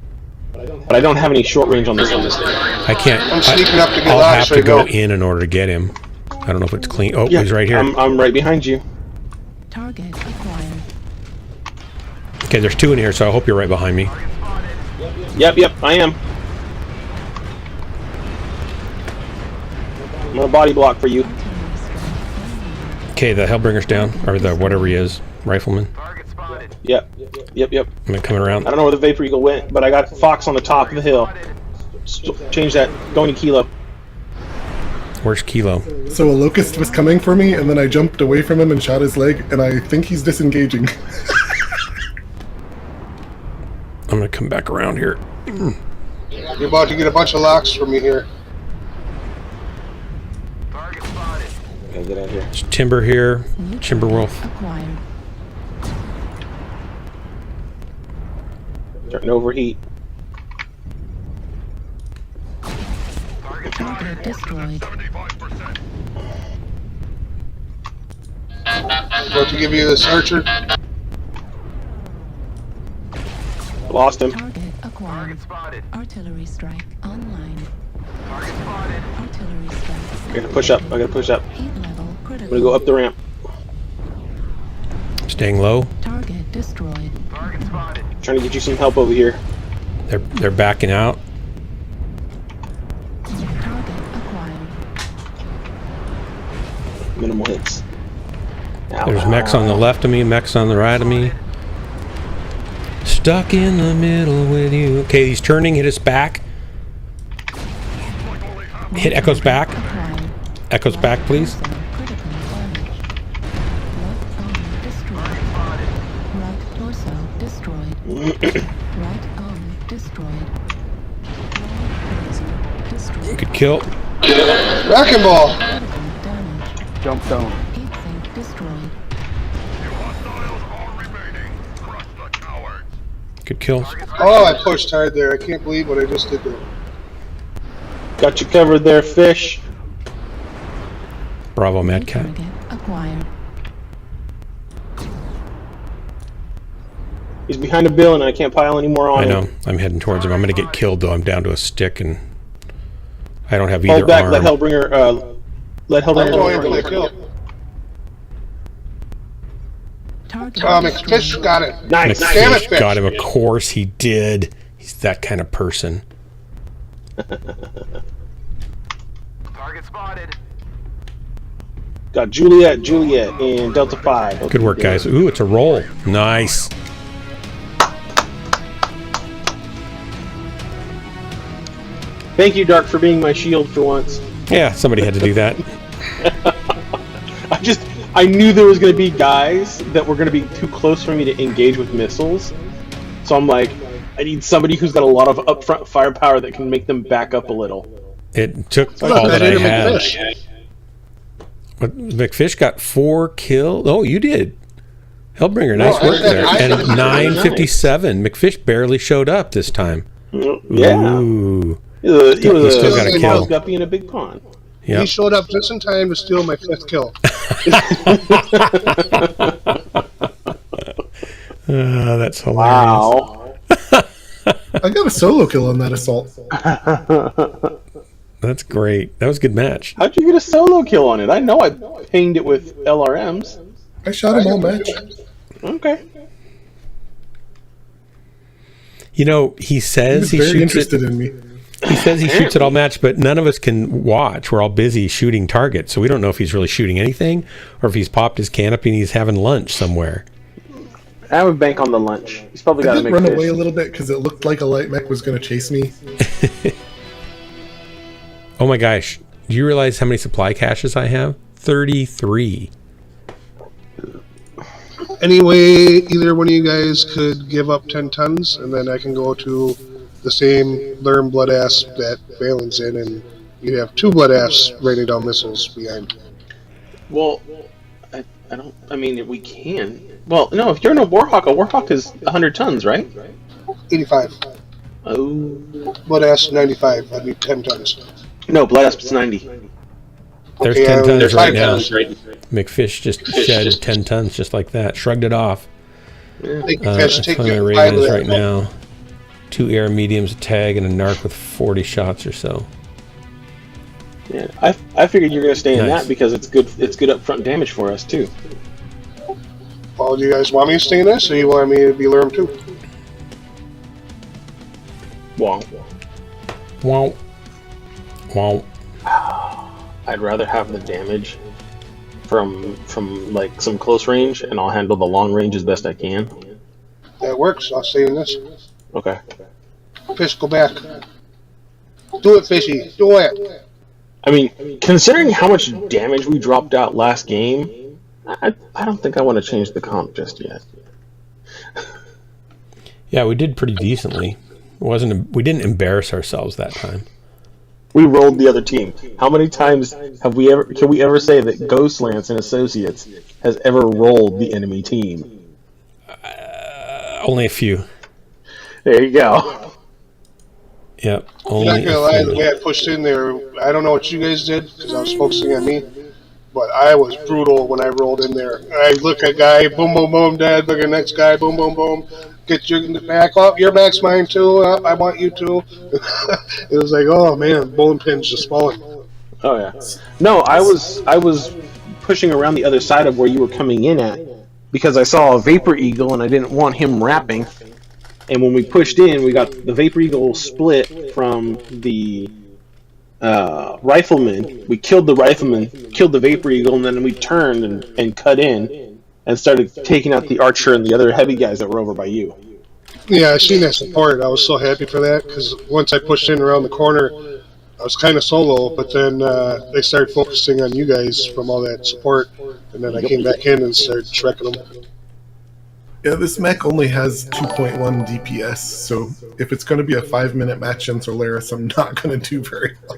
But I don't have any short range on this one. I can't. I'm sneaking up to get I'll have locks to right go now. in order to get him. I don't know if it's clean. Oh, Yeah, he's right here. I'm right behind you. Target acquired. Okay, there's two in here, so I hope you're right behind me. Yep, I am. I'm gonna body block for you. Okay, the Hellbringer's down, or the whatever he is, rifleman. Target spotted. Yep. I'm coming around. I don't know where the Vapor Eagle went, but I got Fox on the top of the hill. Change that. Going to Kilo. Where's Kilo? So a locust was coming for me, and then I jumped away from him and shot his leg, and I think he's disengaging. I'm gonna come back around here. You're about to get a bunch of locks from me here. Target spotted. Okay, get out of here. There's Timber here. Timberwolf. Acquired. Starting to overheat. Target destroyed. 75%. About to give you this archer. Lost him. Target acquired. Target spotted. Artillery strike online. Target spotted. Artillery strike. I gotta push up. Heat level I'm critical. gonna go up the ramp. Staying low. Target destroyed. Target spotted. Trying to get you some help over here. They're backing out. Target acquired. Minimal hits. There's mechs on the left of me, mechs on the right of me. Stuck in the middle with you. Okay, he's turning, hit his back. Hit Echo's back. Acquired. Echo's back, please. Torso critically damaged. Left arm destroyed. Right torso destroyed. Right arm destroyed. Right destroyed. Good kill. Wrecking ball! Critical damage. Jump down. Heat sink destroyed. Few hostiles are remaining. Crush the cowards. Good kills. Oh, I pushed hard there. I can't believe what I just did there. Got you covered there, fish. Bravo, Mad Cat. Target acquired. He's behind a bill and I can't pile any more on I him. know. I'm heading towards him. I'm gonna get killed though. I'm down to a stick and I don't have either Hold back, arm. let Hellbringer, let I'm Hellbringer going for go the first. kill. Target Mechfish destroyed. got it. Nice. Damn it, McFish Fish. got him. Of course he did. He's that kind of person. Target spotted. Got Juliet, in Delta 5. Good work, guys. Ooh, it's a roll. Nice. Thank you, Dark, for being my shield for once. Yeah, somebody had to do that. I knew there was going to be guys that were going to be too close for me to engage with missiles. So I'm like, I need somebody who's got a lot of upfront firepower that can make them back up a little. It took Look, all that I did a had. McFish. But McFish got 4 kills. Oh, you did. Hellbringer, nice I work said there. I And said it was 9:57. McFish barely showed up this time. Yeah. Ooh. He was He still got a small kill. guppy in a big pond. Yep. He showed up just in time to steal my 5th kill. That's hilarious. Wow. I got a solo kill on that assault. That's great. That was a good match. How'd you get a solo kill on it? I know I pinged it with LRMs. I shot him all match. Okay. You know, he He says was he very shoots interested it. in me. He says he shoots it all match, but none of us can watch. We're all busy shooting targets, so we don't know if he's really shooting anything or if he's popped his canopy and he's having lunch somewhere. I would bank on the lunch. He's probably I got to did make run away a fish. little bit because it looked like a light mech was going to chase me. Oh my gosh. Do you realize how many supply caches I have? 33. Anyway, either one of you guys could give up 10 tons, and then I can go to the same Lerm blood ass that Valen's in, and you have 2 blood ass raining down missiles behind. Well, I don't. I mean, we can. Well, no. If you're in a Warhawk is 100 tons, right? 85. Oh. Blood Asp's 95. I need 10 tons. No, Blood Asp's 90. There's Okay, 10 tons there's right 5 now. tons. McFish just shed 10 tons just like that. Shrugged it off. Take the That's fish, take what my the rate 5 of is that. right now. 2 air mediums, a tag, and a narc with 40 shots or so. Yeah, I figured you were gonna stay in Nice. that because it's good. It's good upfront damage for us too. Well, do you guys want me to stay in this, or you want me to be Lerm too? Wow. Wow. Wow. I'd rather have the damage from like some close range, and I'll handle the long range as best I can. That works. I'll stay in this. Okay. Fish, go back. Do it, Fishy. Do it. I mean, considering how much damage we dropped out last game, I don't think I want to change the comp just yet. Yeah, we did pretty decently. We didn't embarrass ourselves that time. We rolled the other team. How many times can we ever say that Ghostlance and Associates has ever rolled the enemy team? Only a few. There you go. Yep. I'm Only not gonna a lie, few. the way I pushed in there, I don't know what you guys did, because I was focusing on me, but I was brutal when I rolled in there. I look at guy, boom, boom, boom, dead, look at next guy, boom, boom, boom, get your back up, your back's mine too, I want you to. It was like, oh man, bowling pins just falling. Oh yeah. No, I was pushing around the other side of where you were coming in at because I saw a Vapor Eagle and I didn't want him wrapping. And when we pushed in, we got the Vapor Eagle split from the rifleman. We killed the rifleman, killed the Vapor Eagle, and then we turned and cut in and started taking out the archer and the other heavy guys that were over by you. Yeah, I seen that support. I was so happy for that, because once I pushed in around the corner, I was kind of solo, but then they started focusing on you guys from all that support, and then I came back in and started shrekking them. Yeah, this mech only has 2.1 DPS, so if it's going to be a 5-minute match in Solaris, I'm not going to do very well.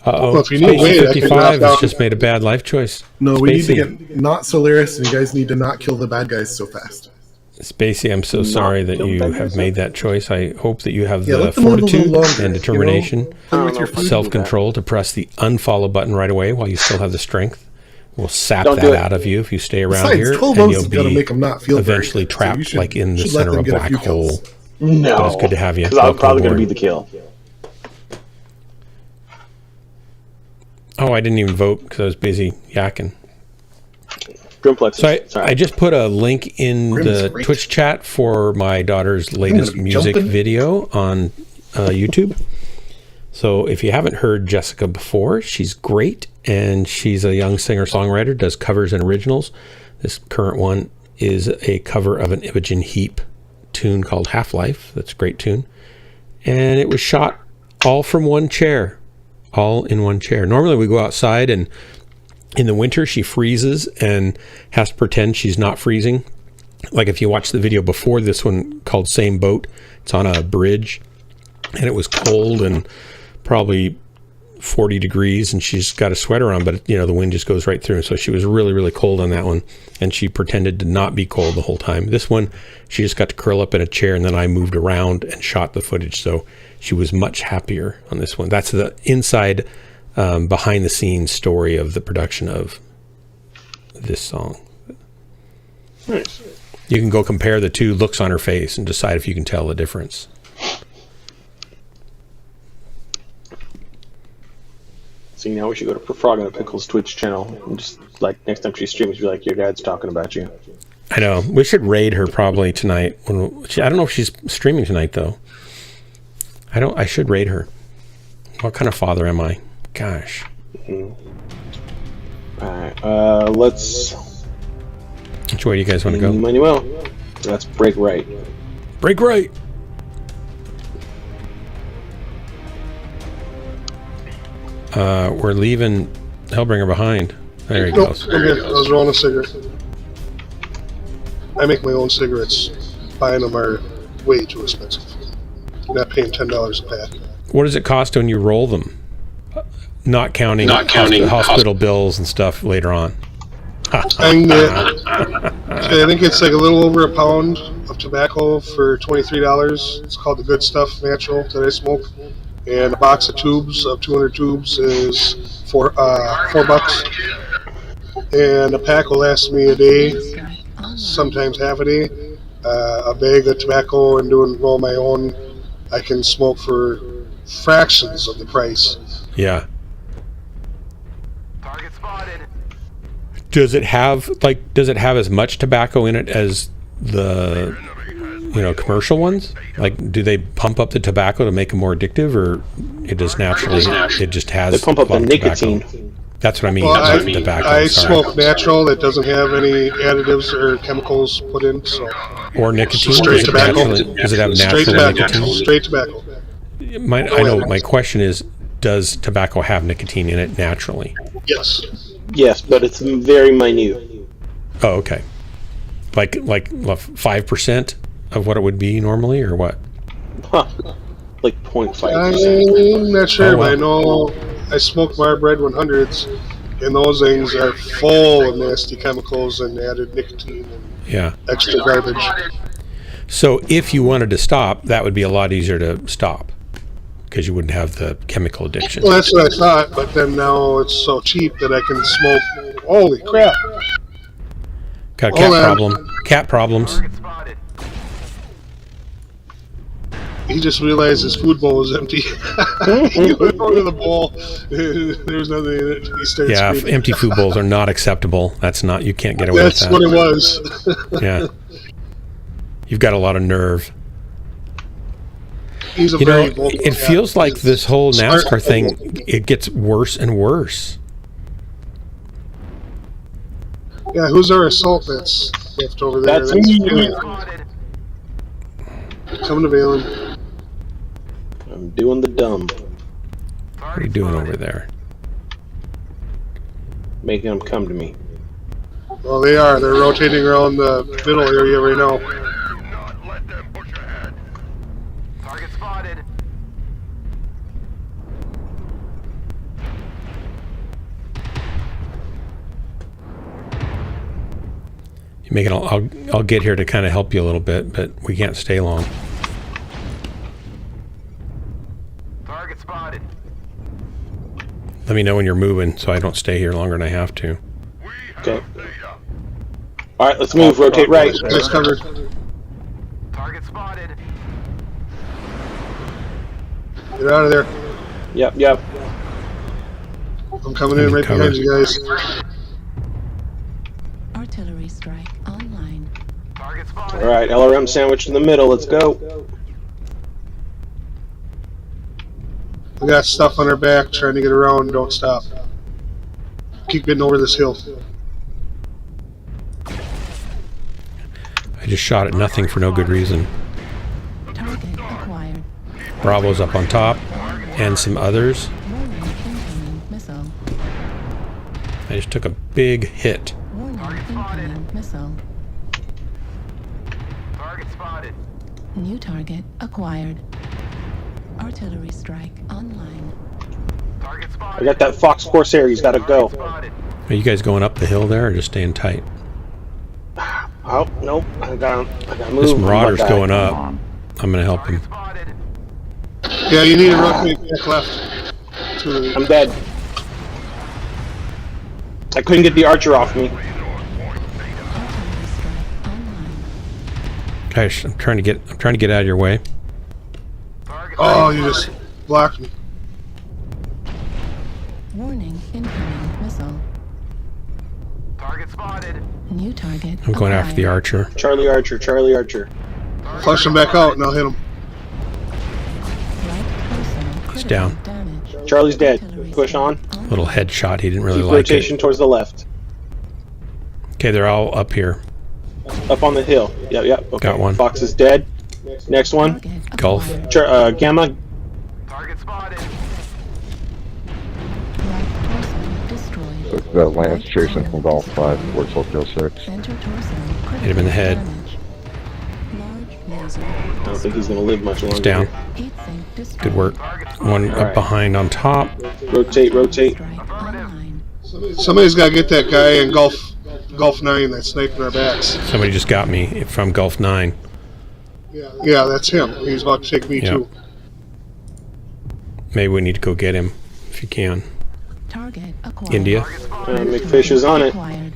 Uh-oh. Well, if you need Spacey weight, I can 55 knock has down- just made a bad life choice. No, we need to Spacey. get not Solaris, and you guys need to not kill the bad guys so fast. Spacey, I'm so sorry that kill you bad have guys made that choice. I hope that you have Yeah, the let them live a little fortitude longer, and determination, Play with your food. self-control to press the unfollow button right away while you still have the strength. We'll sap Don't do that it. out of you if you stay around Besides, here, 12 and months you'll is going to be make them not feel very eventually good, so trapped you should- like in the should let center them of a get a black few hole. kills. No. But it's good to have you. Because I'm Welcome probably going to aboard. be the kill. Oh, I didn't even vote because I was busy yakking. Grimplex. So I Sorry. just put a link in Grim's the great. Twitch chat for my daughter's latest be music jumping. video on YouTube. So if you haven't heard Jessica before, she's great, and she's a young singer-songwriter, does covers and originals. This current one is a cover of an Imogen Heap tune called Half-Life. That's a great tune. And it was shot all from one chair, all in one chair. Normally we go outside, and in the winter she freezes and has to pretend she's not freezing. Like if you watch the video before this one called Same Boat, it's on a bridge, and it was cold and probably 40 degrees, and she's got a sweater on, but the wind just goes right through. So she was really, really cold on that one, and she pretended to not be cold the whole time. This one, she just got to curl up in a chair, and then I moved around and shot the footage. So she was much happier on this one. That's the inside, behind the scenes story of the production of this song. Nice. You can go compare the two looks on her face and decide if you can tell the difference. See, now we should go to Frog and Pickle's Twitch channel and just, like, next time she streams, be like, your dad's talking about you. I know. We should raid her probably tonight. I don't know if she's streaming tonight, though. I should raid her. What kind of father am I? Gosh. Alright, let's... Which way do you guys want to go? Manuel. Let's break right. Break right. We're leaving Hellbringer behind. There he Nope, goes. I'm good. I was rolling a cigarette. I make my own cigarettes. Buying them are way too expensive. You're not paying $10 a pack. What does it cost when you roll them? Not counting hospital bills and stuff later on. I think it's like a little over a pound of tobacco for $23. It's called the Good Stuff Natural that I smoke. And a box of tubes of 200 tubes is $4. And a pack will last me a day, sometimes half a day. A bag of tobacco and roll my own, I can smoke for fractions of the price. Yeah. Target spotted. Does it have as much tobacco in it as the commercial ones? Like, do they pump up the tobacco to make them more addictive, or it just naturally it just has They pump up a lot the of nicotine. tobacco? That's what I mean. Well, Not tobacco. I sorry. smoke natural that doesn't have any additives or chemicals put in, so Or nicotine. straight tobacco. Does it have Straight natural tobacco. nicotine? Straight tobacco. I know. My question is, does tobacco have nicotine in it naturally? Yes. Yes, but it's very minute. Oh, okay. Like 5% of what it would be normally, or what? Huh. Like 0.5%. I'm not sure, Oh, wow. but I know I smoke Marauder Red 100s, and those things are full of nasty chemicals and added nicotine and Yeah. extra garbage. So if you wanted to stop, that would be a lot easier to stop because you wouldn't have the chemical addiction. Well, that's what I thought, but then now it's so cheap that I can smoke. Holy crap! Got a Hold cat on. problem. Cat problems. Target spotted. He just realized his food bowl was empty. He went over to the bowl. There's nothing in it. He started Yeah, screaming. empty food bowls are not acceptable. That's not. You can't get away That's with what that. it was. Yeah. You've got a lot of nerve. He's a You very know, vocal it cat. feels like this whole Smart. NASCAR thing, it gets worse and worse. Yeah, who's our assault that's left over there? That's me. Spotted. Coming to Valen. I'm doing the dumb. What are you doing over there? Making them come to me. Well, they are. They're rotating around the middle area right now. Do not let them push ahead. Target spotted. You make it. I'll get here to kind of help you a little bit, but we can't stay long. Target spotted. Let me know when you're moving, so I don't stay here longer than I have to. We Okay. have data. Alright, let's move. Rotate right. Guys covered. Target spotted. Get out of there. Yep. I'm coming in right behind you guys. Artillery strike online. Target spotted. Alright, LRM sandwich in the middle. Let's go. We got stuff on our back trying to get around. Don't stop. Keep getting over this hill. I just shot at nothing for no good reason. Target acquired. Bravo's up on top, and some others. Warning incoming missile. I just took a big hit. Warning incoming missile. Target spotted. New target acquired. Artillery strike online. Target I spotted. got that Fox Corsair. He's got to go. Spotted. Are you guys going up the hill there, or just staying tight? Oh, nope. I gotta move. This Marauder's My guy. going up. I'm gonna help him. Target spotted. Yeah, you need to rotate back left. To I'm dead. I couldn't get the archer off me. Artillery strike online. Guys, I'm trying to get out of your way. Target oh, you just blocked me. Warning incoming missile. Target spotted. New target. I'm going after the acquired. archer. Charlie Archer. Flush him back out and I'll hit him. Right torso. He's down. Critical damage. Charlie's dead. Artillery Push strike on. Little headshot. He didn't really Keep like rotation it. towards the left. Okay, they're all up here. Up on the hill. Yep. Okay. Got one. Fox is dead. Next one. Target Golf. acquired. Gamma. Target spotted. Right torso destroyed. The Lance chasing from Golf 5 towards Hotel 6. Center torso. Hit him in the head. Damage. Large laser. I don't think he's gonna live much longer. He's down. Heat sink destroyed. Good work. One up behind on top. Rotate. Strike online. Somebody's got to get that guy and Gulf Gulf 9 that's sniping our backs. Somebody just got me from Gulf 9. Yeah, that's him. He's about to take me too. Maybe we need to go get him if you can. Target acquired. India. McFish is on it. Acquired.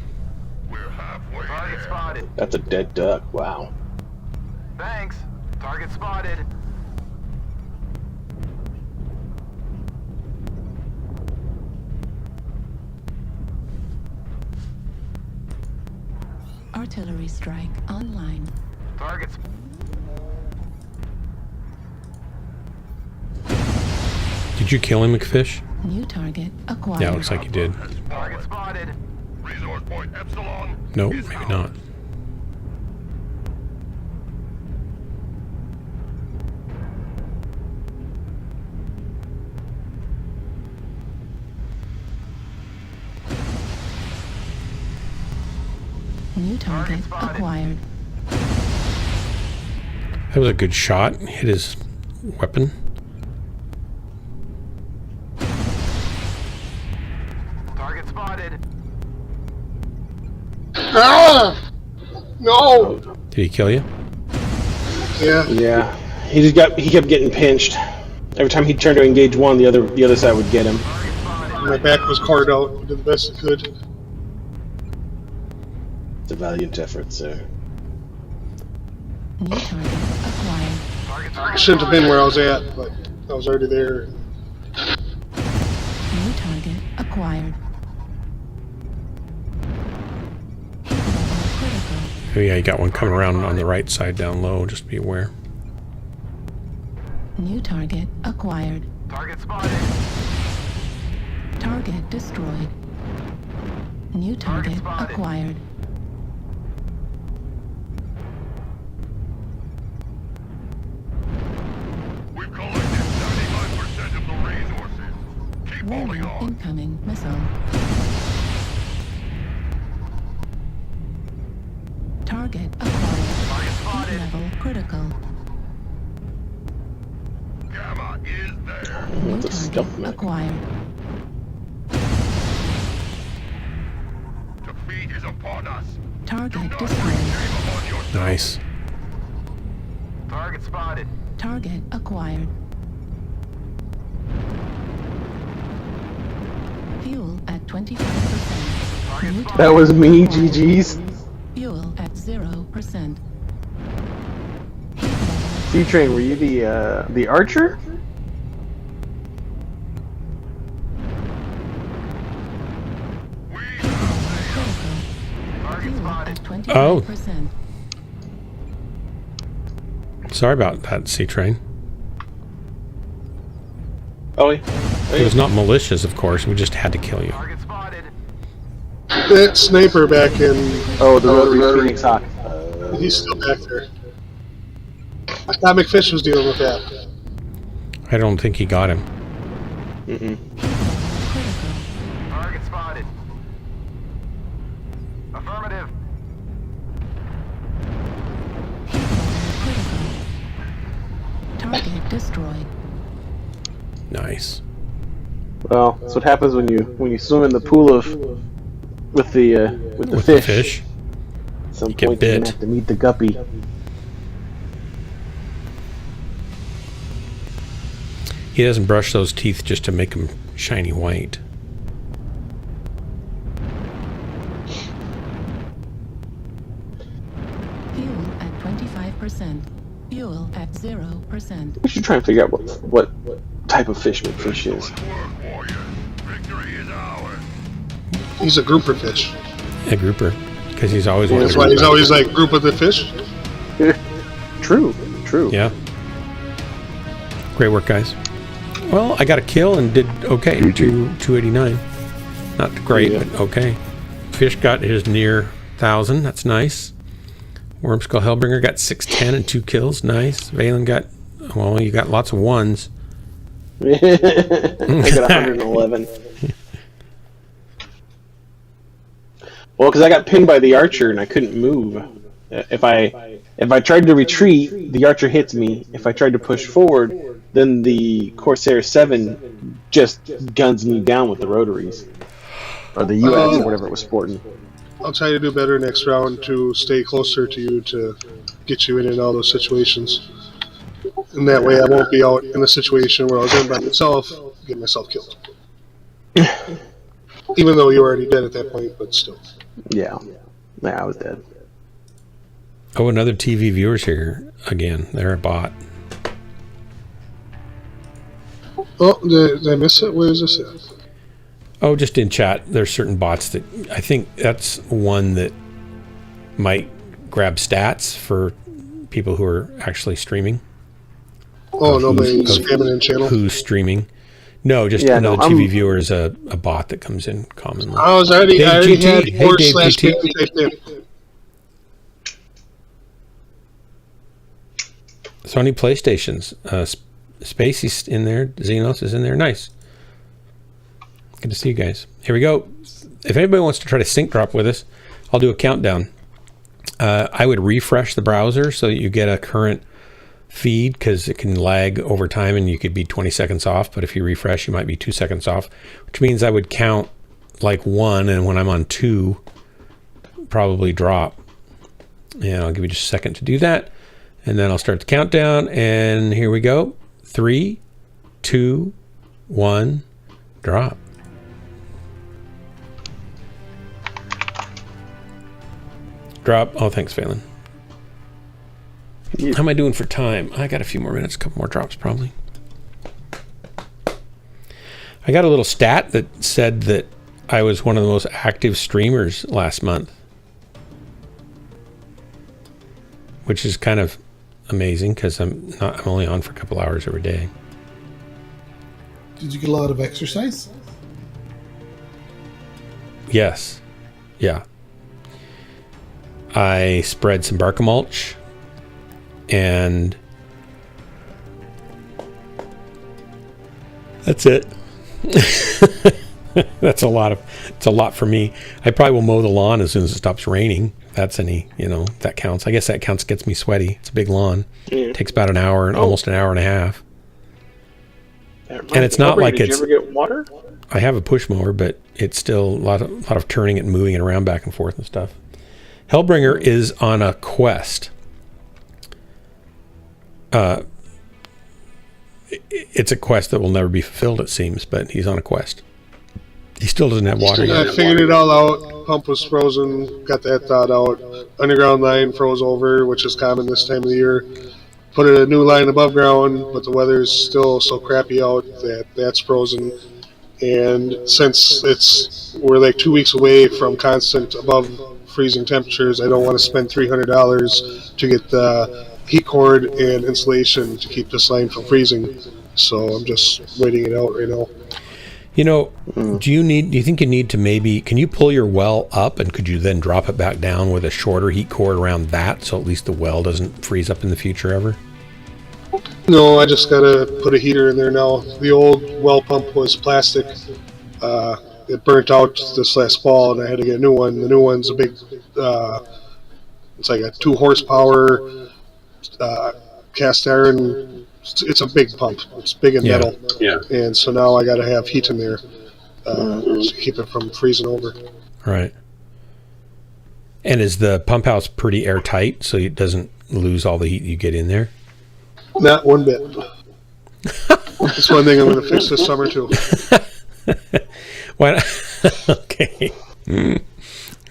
We're halfway Target there. spotted. That's a dead duck. Wow. Thanks. Target spotted. Artillery strike online. Targets. Did you kill him, McFish? New target acquired. Yeah, looks like you did. Target spotted. Resource point Epsilon. Nope, is maybe out. not. New target spotted. acquired. That was a good shot. Hit his weapon. Target spotted. Ah! No! Did he kill you? Yeah. Yeah. He kept getting pinched. Every time he turned to engage one, the other side would get him. My back was carved out. I did the best I could. It's a valiant effort, sir. New target acquired. I shouldn't have been where I was at, but I was already there. New target acquired. Critical. Oh yeah, you got one coming around on the right side down low. Just be aware. New target acquired. Target spotted. Target destroyed. New target spotted. acquired. We've collected 95% of the resources. Keep holding Warning, on. incoming missile. Target acquired. Heat level critical. Gamma is there. New That's a stealth target mech. acquired. Defeat is upon us. Target destroyed. Shame upon yourself. Nice. Target spotted. Target acquired. Fuel at 25%. New That was me, GG's. fuel at 0%. C-Train, were you the archer? Critical. Fuel at 25%. Oh. Sorry about that, C-Train. Oh, yeah. It was not malicious, of course. We just had to kill you. Target spotted. That sniper back in, Oh, the rotary Phoenix Hawk. he's still back there. I thought McFish was dealing with that. I don't think he got him. Mm-mm. Critical. Target spotted. Affirmative. Critical. Target destroyed. Nice. Well, that's what happens when you swim in the pool of with the With the fish. At some get point, you're bit. gonna have to meet the guppy. He doesn't brush those teeth just to make them shiny white. Fuel at 25%. Fuel at 0%. We should try and figure out what type of fish McFish is. Work, warriors. Victory is ours. He's a grouper fish. A grouper. Because he's always wanted That's to why group he's up. always like, group of the fish. True. Yeah. Great work, guys. Well, I got a kill and did okay. 289. Not great, Yeah. but okay. Fish got his near 1,000. That's nice. Wormskull Hellbringer got 610 and 2 kills. Nice. Valen got, well, you got lots of ones. I got 111. Well, because I got pinned by the archer and I couldn't move. If I tried to retreat, the archer hits me. If I tried to push forward, then the Corsair 7 just guns me down with the rotaries. Or the UX, or whatever it was sporting. I'll try to do better next round to stay closer to you to get you in all those situations. And that way I won't be out in a situation where I was in by myself, get myself killed. Even though you were already dead at that point, but still. Yeah. Yeah, I was dead. Oh, another TV viewers here again. They're a bot. Oh, did I miss it? Where is this at? Oh, just in chat. There's certain bots that I think that's one that might grab stats for people who are actually streaming. Oh, nobody's spamming in channel? Who's streaming. No, just another TV viewer is a bot that comes in commonly. I already had Hey, Dave /GT. Sony PlayStations. Spacey's in there. Xenos is in there. Nice. Good to see you guys. Here we go. If anybody wants to try to sync drop with us, I'll do a countdown. I would refresh the browser so that you get a current feed, because it can lag over time and you could be 20 seconds off, but if you refresh you might be 2 seconds off, which means I would count like 1, and when I'm on 2 probably drop. And I'll give you just a second to do that, and then I'll start the countdown, and here we go. 3, 2, 1, drop. Drop. Oh, thanks, Phelan. How am I doing for time? I got a few more minutes, a couple more drops probably. I got a little stat that said that I was one of the most active streamers last month, which is kind of amazing because I'm only on for a couple hours every day. Did you get a lot of exercise? Yes. Yeah. I spread some Barca mulch, and that's it. It's a lot for me. I probably will mow the lawn as soon as it stops raining. If that's any, that counts. I guess that counts, gets me sweaty. It's a big lawn. Yeah. It takes about an hour and almost an hour and a half. And it's not like Did you ever get water? I have a push mower, but it's still a lot of turning it and moving it around back and forth and stuff. Hellbringer is on a quest. It's a quest that will never be fulfilled, it seems, but he's on a quest. He still doesn't have water yet. I figured it all out. Pump was frozen. Got that thought out. Underground line froze over, which is common this time of the year. Put a new line above ground, but the weather's still so crappy out that that's frozen. And since we're like 2 weeks away from constant above freezing temperatures, I don't want to spend $300 to get the heat cord and insulation to keep this line from freezing. So I'm just waiting it out right now. Do you think you need to can you pull your well up, and could you then drop it back down with a shorter heat cord around that, so at least the well doesn't freeze up in the future ever? No, I just gotta put a heater in there now. The old well pump was plastic. It burnt out this last fall, and I had to get a new one. The new one's a big, it's like a 2 horsepower cast iron. It's a big pump. It's big and metal. Yeah. And so now I got to have heat in there to keep it from freezing over. Right. And is the pump house pretty airtight so it doesn't lose all the heat you get in there? Not one bit. That's one thing I'm going to fix this summer too. Why? Okay.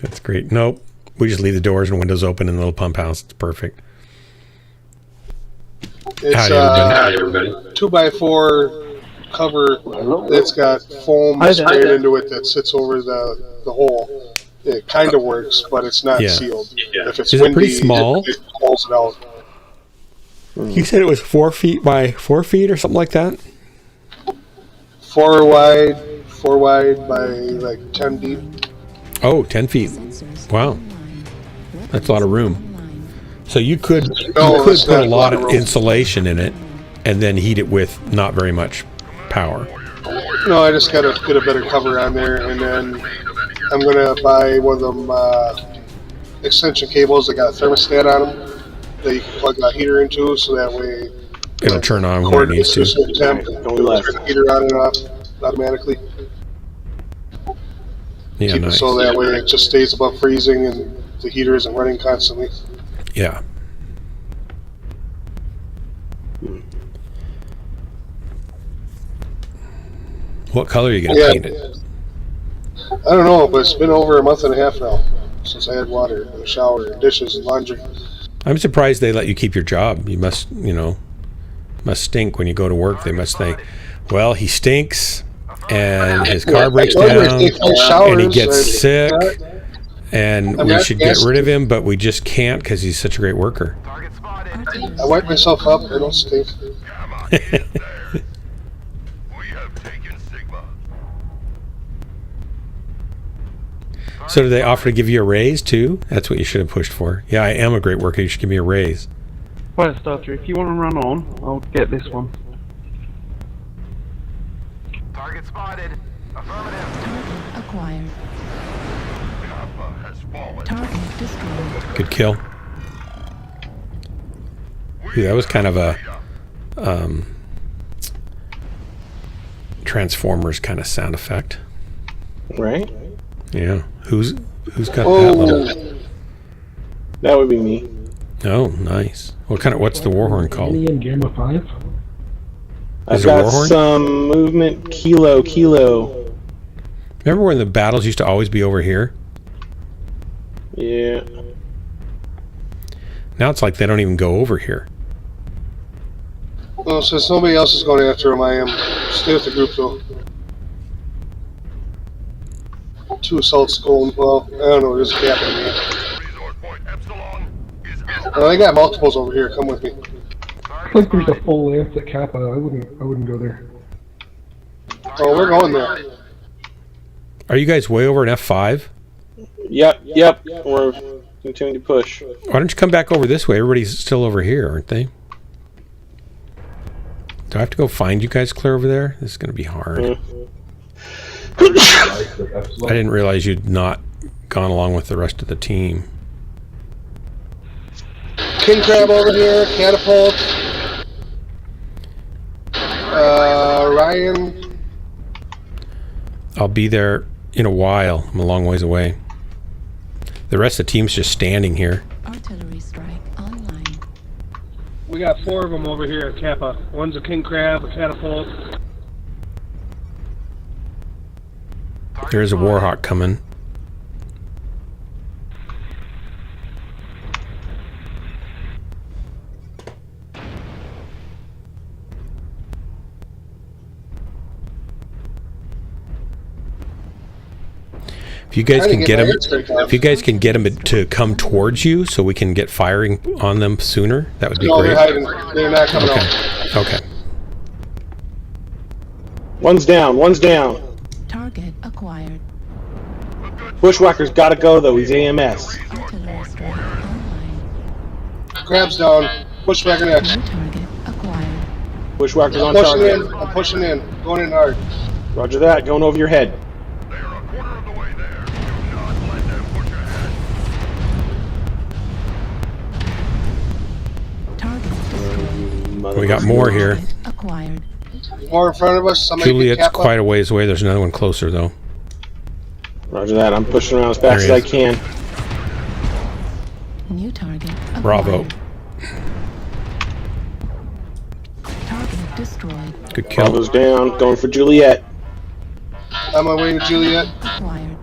That's great. Nope. We just leave the doors and windows open in the little pump house. It's perfect. It's Howdy, everybody. 2x4 cover that's got foam sprayed into it that sits over the hole. It kind of works, but it's not sealed. If it's Is windy, it pretty small? It pulls it out. You said it was 4 feet by 4 feet or something like that? 4 wide by like 10 deep. Oh, 10 feet. Wow. That's a lot of room. So you could put a lot of insulation in it and then heat it with not very much power. No, I just gotta get a better cover on there, and then I'm gonna buy one of them extension cables that got a thermostat on them that you can plug a heater into, so that way it'll turn on when it needs to. Temp, it'll turn the heater on and off automatically. Yeah, Keep nice. it so that way it just stays above freezing and the heater isn't running constantly. Yeah. What color are you gonna paint it? I don't know, but it's been over a month and a half now since I had water, and a shower, and dishes, and laundry. I'm surprised they let you keep your job. You must, must stink when you go to work. They must think, well, he stinks, and his car breaks down, and he gets sick, and we should get rid of him, but we just can't because he's such a great worker. I wipe myself up. I don't stink. So do they offer to give you a raise too? That's what you should have pushed for. Yeah, I am a great worker. You should give me a raise. Fire starter, if you want to run on, I'll get this one. Target spotted. Affirmative. Target acquired. Target destroyed. Good kill. Ooh, that was kind of a Transformers kind of sound effect. Right? Yeah. Who's got that little? That would be me. Oh, nice. What's the warhorn called? Any in Gamma 5? I've Is it got warhorn? some movement. Kilo. Remember when the battles used to always be over here? Yeah. Now it's like they don't even go over here. Well, since nobody else is going after him, I am. Stay with the group, though. 2 assaults going, well, I don't know, there's a cap in here. Well, I got multiples over here, come with me. I think there's a full length at Kappa. I wouldn't go there. Oh, we're going there. Are you guys way over an F5? Yep. We're continuing to push. Why don't you come back over this way? Everybody's still over here, aren't they? Do I have to go find you guys clear over there? This is going to be hard. I didn't realize you'd not gone along with the rest of the team. King crab over here, catapult. Ryan. I'll be there in a while. I'm a long ways away. The rest of the team's just standing here. Artillery strike online. We got 4 of them over here at Kappa. One's a king crab, a catapult. There is a Warhawk coming. If you guys can get him, to come towards you, so we can get firing on them sooner, that would be No, great. they're hiding. They're not coming out. Okay. One's down. Target acquired. Bushwhacker's gotta go though, he's AMS. Artillery strike online. Crab's down. Bushwhacker next. New target acquired. Bushwhacker's on Pushing target. in. I'm pushing in. Going in hard. Roger that, going over your head. Target destroyed. We got more here. Acquired. More in front of us. Somebody get Juliet's Kappa. quite a ways away. There's another one closer, though. Roger that, I'm pushing around as fast as There I he is. can. New target acquired. Bravo. Target destroyed. Good kill. Bravo's down, going for Juliet. On my way to Juliet. Acquired.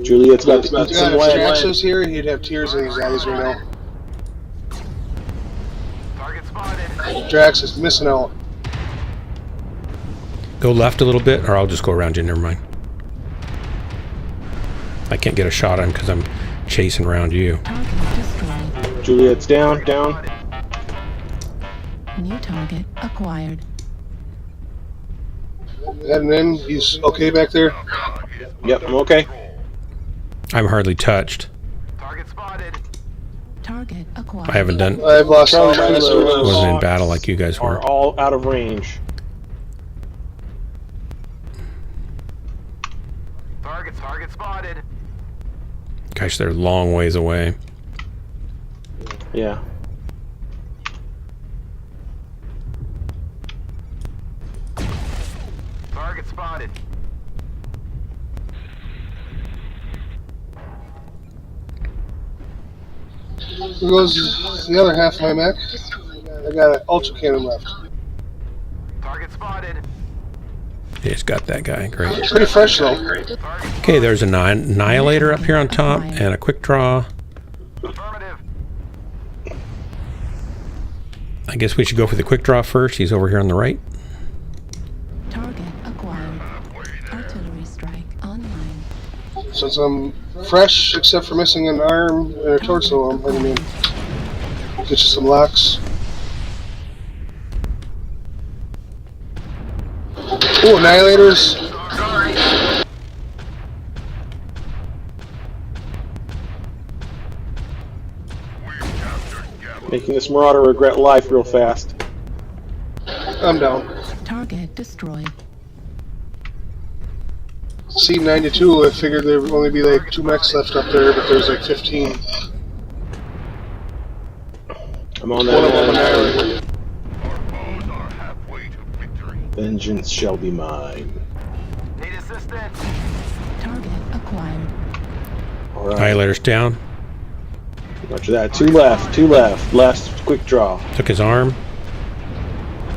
Juliet's about to eat If some lead. Strax was here, he'd have tears in his eyes right now. Target spotted. Drax is missing out. Go left a little bit, or I'll just go around you. Never mind. I can't get a shot on him because I'm chasing around you. Target destroyed. Juliet's down. New target acquired. Heading in. He's okay back there. Yep, I'm okay. I'm hardly touched. Target spotted. Target acquired. I haven't done. I've lost all Charlie my Kilo missiles. Wasn't in battle like you guys are were. all out of range. Target spotted. Gosh, they're a long ways away. Yeah. Target spotted. Here goes the other half of my mech. I got an ultra cannon left. Target spotted. He's got that guy. Great. Pretty fresh though. Okay, there's an annihilator up here on top and a quick draw. Affirmative. I guess we should go for the quick draw first. He's over here on the right. Target acquired. Artillery strike online. Since I'm fresh, except for missing an arm and a torso, I'm heading in. Get you some locks. Ooh, annihilators. Making this Marauder regret life real fast. I'm down. Target destroyed. C92, I figured there would only be like 2 mechs left up there, but there's like 15. I'm on One of them that. annihilated. Our foes are halfway to victory. Vengeance shall be mine. Need assistance. Target acquired. All right. Annihilator's down. After that, 2 left, 2 left. Last quick draw. Took his arm.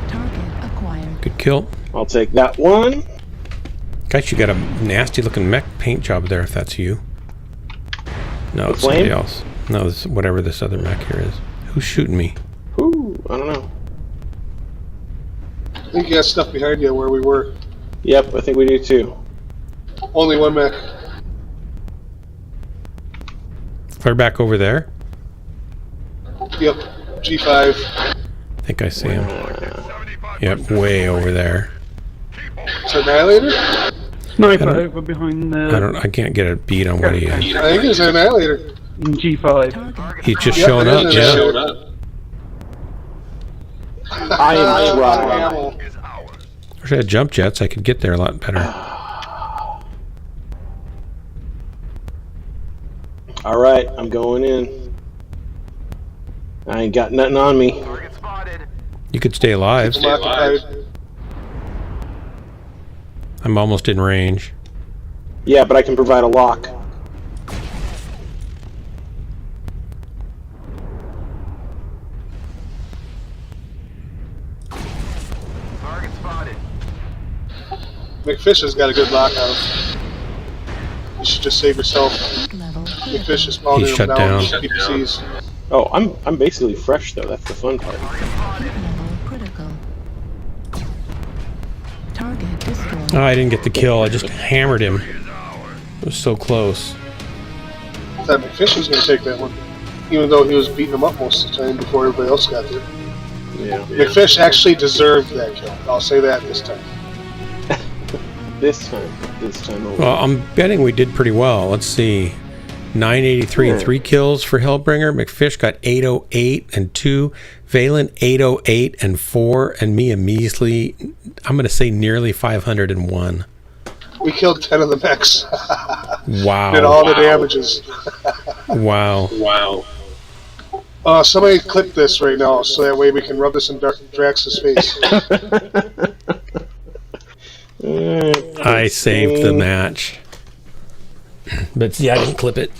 Target acquired. Good kill. I'll take that one. Guys, you got a nasty looking mech paint job there if that's you. No, The it's somebody flame? else. No, it's whatever this other mech here is. Who's shooting me? Ooh, I don't know. I think you got stuff behind you where we were. Yep, I think we do too. Only 1 mech. Clear back over there. Yep. G5. I think I see him. Yep, way over there. It's an annihilator? Sniper over behind the I can't get a beat on what he is. I think it's an annihilator. G5. He's just Yep, showing it up, is an yeah. annihilator. I am dry. Ammo. Wish I had jump jets. I could get there a lot better. Alright, I'm going in. I ain't got nothing on me. Target spotted. You could stay alive. I'm occupied. I'm almost in range. Yeah, but I can provide a lock. Target spotted. McFish has got a good lock on him. You should just save yourself. Level McFish is pounding He's him shut down. down. PPCs. Oh, I'm basically fresh though. That's the fun part. level critical. Target destroyed. Oh, I didn't get the kill. I just hammered him. It was so close. I thought McFish was going to take that one, even though he was beating him up most of the time before everybody else got there. Yeah. McFish actually deserved that kill. I'll say that this time. This time over. Well, I'm betting we did pretty well. Let's see. 983 and 3 kills for Hellbringer. McFish got 808 and 2. Valen 808 and 4. And me a measly, I'm going to say nearly 501. We killed 10 of the mechs. Wow. Did all the damages. Wow. Somebody clip this right now so that way we can rub this in Drax's face. I saved the match. But see, I didn't clip it.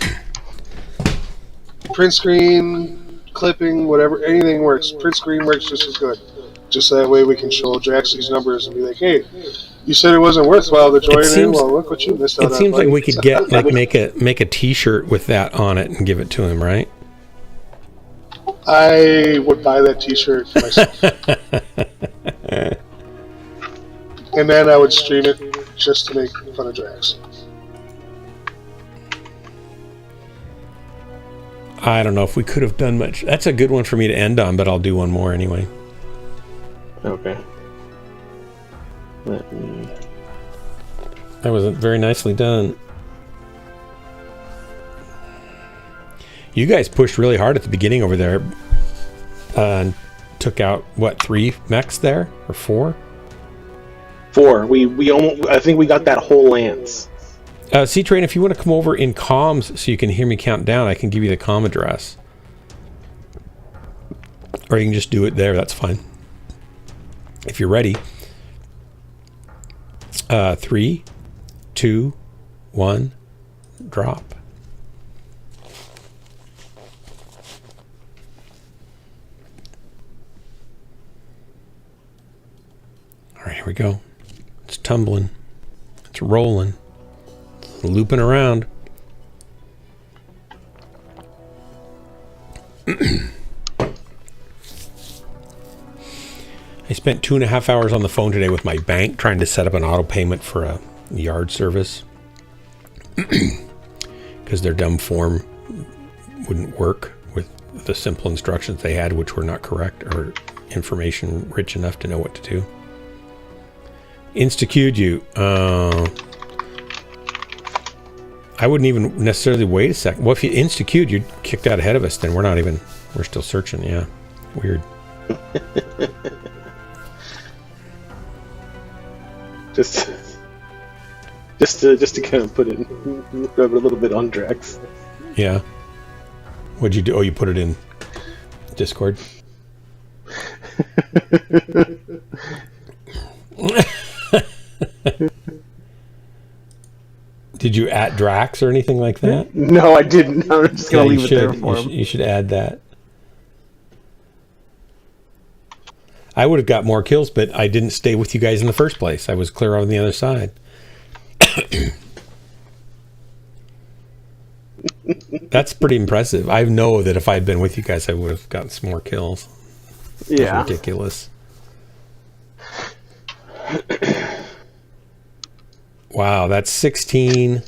Print screen, clipping, whatever, anything works. Print screen works just as good. Just that way we can show Drax these numbers and be like, hey, you said it wasn't worthwhile to join in. Well, look what you missed out on. It seems like buddy. we could get make a T-shirt with that on it and give it to him, right? I would buy that T-shirt for myself. And then I would stream it just to make fun of Drax. I don't know if we could have done much. That's a good one for me to end on, but I'll do one more anyway. Okay. Let me... That was very nicely done. You guys pushed really hard at the beginning over there. And took out, what, 3 mechs there? Or 4? 4. We almost. I think we got that whole lance. C-Train, if you want to come over in comms so you can hear me count down, I can give you the comm address. Or you can just do it there, that's fine. If you're ready. 3, 2, 1, drop. Here we go. It's tumbling. It's rolling. It's looping around. I spent 2.5 hours on the phone today with my bank trying to set up an auto payment for a yard service because their dumb form wouldn't work with the simple instructions they had, which were not correct or information rich enough to know what to do. Insta-queued you. I wouldn't even necessarily wait a second. Well, if you insta-queued, you're kicked out ahead of us, then we're still searching. Yeah, weird. just to kind of put it, rub it a little bit on Drax. Yeah. What'd you do? Oh, you put it in Discord. Did you at Drax or anything like that? No, I didn't. I'm just gonna leave it there for him. You should add that. I would have got more kills, but I didn't stay with you guys in the first place. I was clear on the other side. That's pretty impressive. I know that if I'd been with you guys, I would have gotten some more kills. Yeah. That's ridiculous. Wow, that's 16,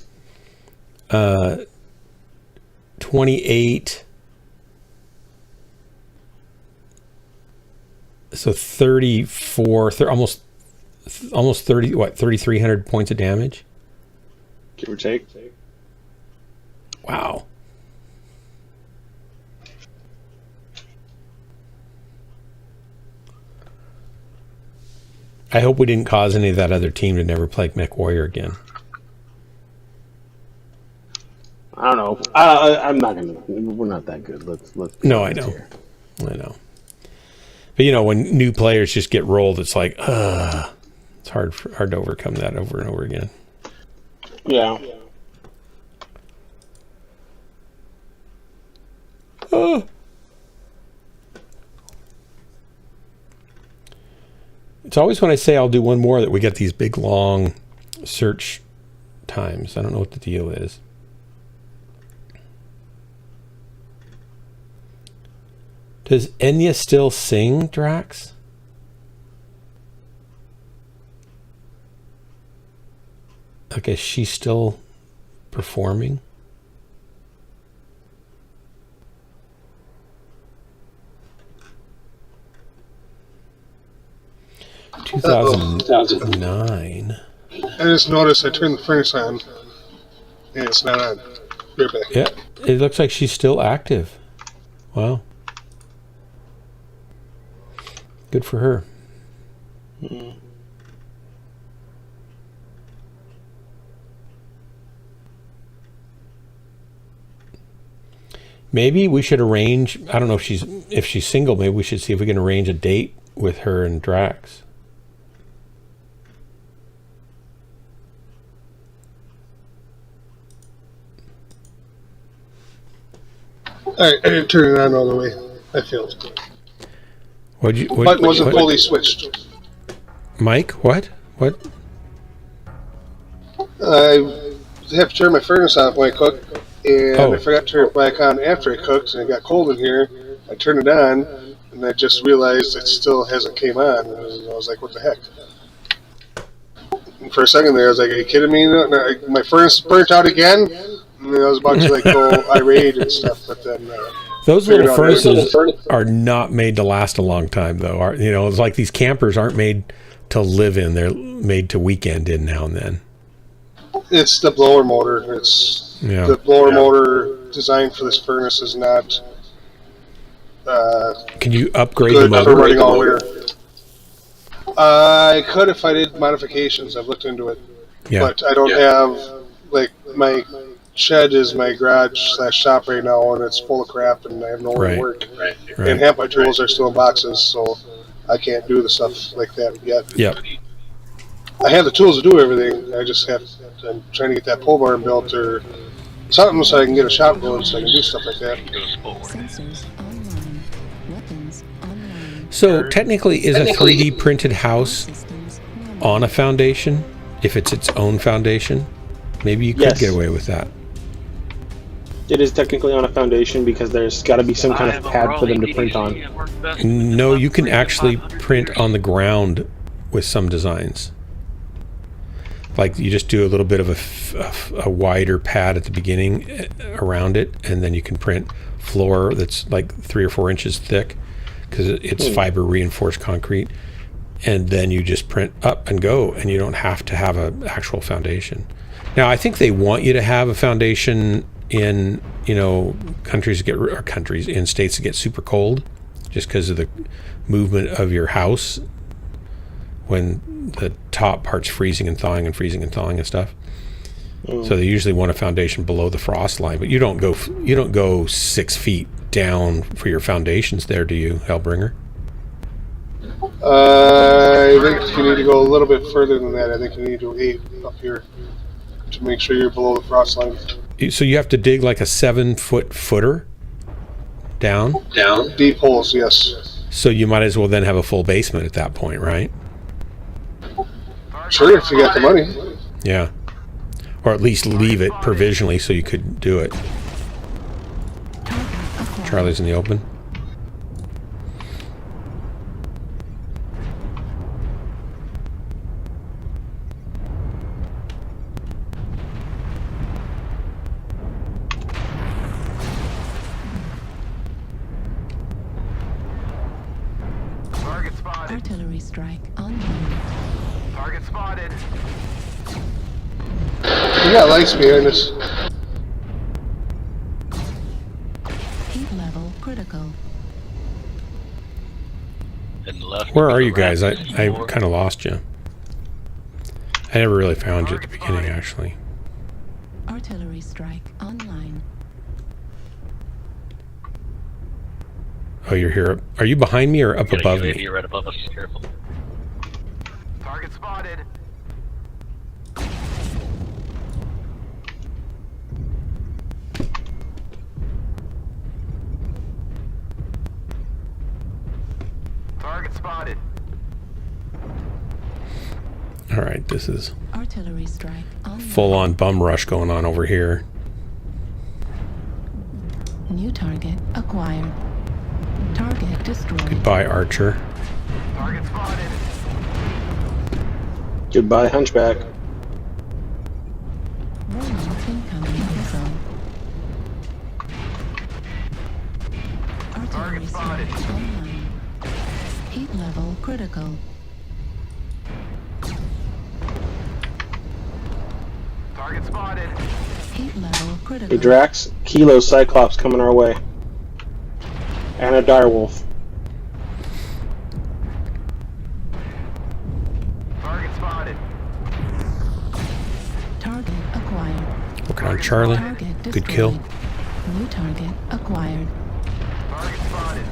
28, so 34, almost 30, what, 3,300 points of damage? Give or take. Wow. I hope we didn't cause any of that other team to never play Mechwarrior again. I don't know. I'm not gonna. We're not that good. Let's. No, I know. Here. I know. But you know, when new players just get rolled, it's like, it's hard to overcome that over and over again. Yeah. It's always when I say I'll do one more that we get these big long search times. I don't know what the deal is. Does Enya still sing, Drax? Like, is she still performing? Uh-oh. 2009. I just noticed I turned the furnace on. And it's not on. Right back. Yeah, it looks like she's still active. Wow. Good for her. Maybe we should arrange, I don't know if she's single, maybe we should see if we can arrange a date with her and Drax. I didn't turn it on all the way. I failed. What wasn't fully switched. Mike, what? What? I have to turn my furnace off when I cook, and I forgot to turn it back on after I cooked, and it got cold in here. I turned it on, and I just realized it still hasn't came on. And I was like, what the heck? And for a second there, I was like, are you kidding me? My furnace burnt out again? And I was about to like go irate and stuff, but then... Those little furnaces are not made to last a long time, though. You know, it's like these campers aren't made to live in; they're made to weekend in now and then. It's the blower motor. It's the blower motor designed for this furnace is not. Can you upgrade the motor? Running all winter. I could if I did modifications. I've looked into it, but I don't have like my. Shed is my garage/shop right now, and it's full of crap, and I have nowhere to work. And half my tools are still in boxes, so I can't do the stuff like that yet. Yep. I have the tools to do everything. I'm trying to get that pole barn built or something so I can get a shop going so I can do stuff like that. Sensors online. Weapons online. So technically, is a 3D printed house on a foundation, if it's its own foundation, maybe you could Yes. get away with that. It is technically on a foundation because there's got to be some kind of pad for them to print on. No, you can actually print on the ground with some designs. Like you just do a little bit of a wider pad at the beginning around it, and then you can print floor that's like 3 or 4 inches thick because it's fiber reinforced concrete, and then you just print up and go, and you don't have to have an actual foundation. Now, I think they want you to have a foundation in, you know, countries in states that get super cold, just because of the movement of your house when the top part's freezing and thawing and freezing and thawing and stuff. So they usually want a foundation below the frost line, but you don't go 6 feet down for your foundations there, do you, Hellbringer? I think you need to go a little bit further than that. I think you need to 8 up here to make sure you're below the frost line. So you have to dig like a 7-foot footer down? Deep holes, yes. So you might as well then have a full basement at that point, right? Sure, if you got the money. Yeah. Or at least leave it provisionally so you could do it. Charlie's in the open. Target spotted. Artillery strike online. Target spotted. We got lights behind us. Heat level critical. Where are you guys? I kind of lost you. I never really found you at the beginning, actually. Artillery strike online. Oh, you're here. Are you behind me or up above me? You're right above us. Careful. Target spotted. Target spotted. All right, this is Artillery strike online. full-on bum rush going on over here. New target acquired. Target destroyed. Goodbye, Archer. Target spotted. Goodbye, Hunchback. Warning incoming missile. Artillery strike online. Heat level critical. Target spotted. Heat level critical. Hey, Drax, Kilo Cyclops coming our way. And a direwolf. Target spotted. Target acquired. Working on Charlie. Target Good kill. destroyed. New target acquired. Target spotted.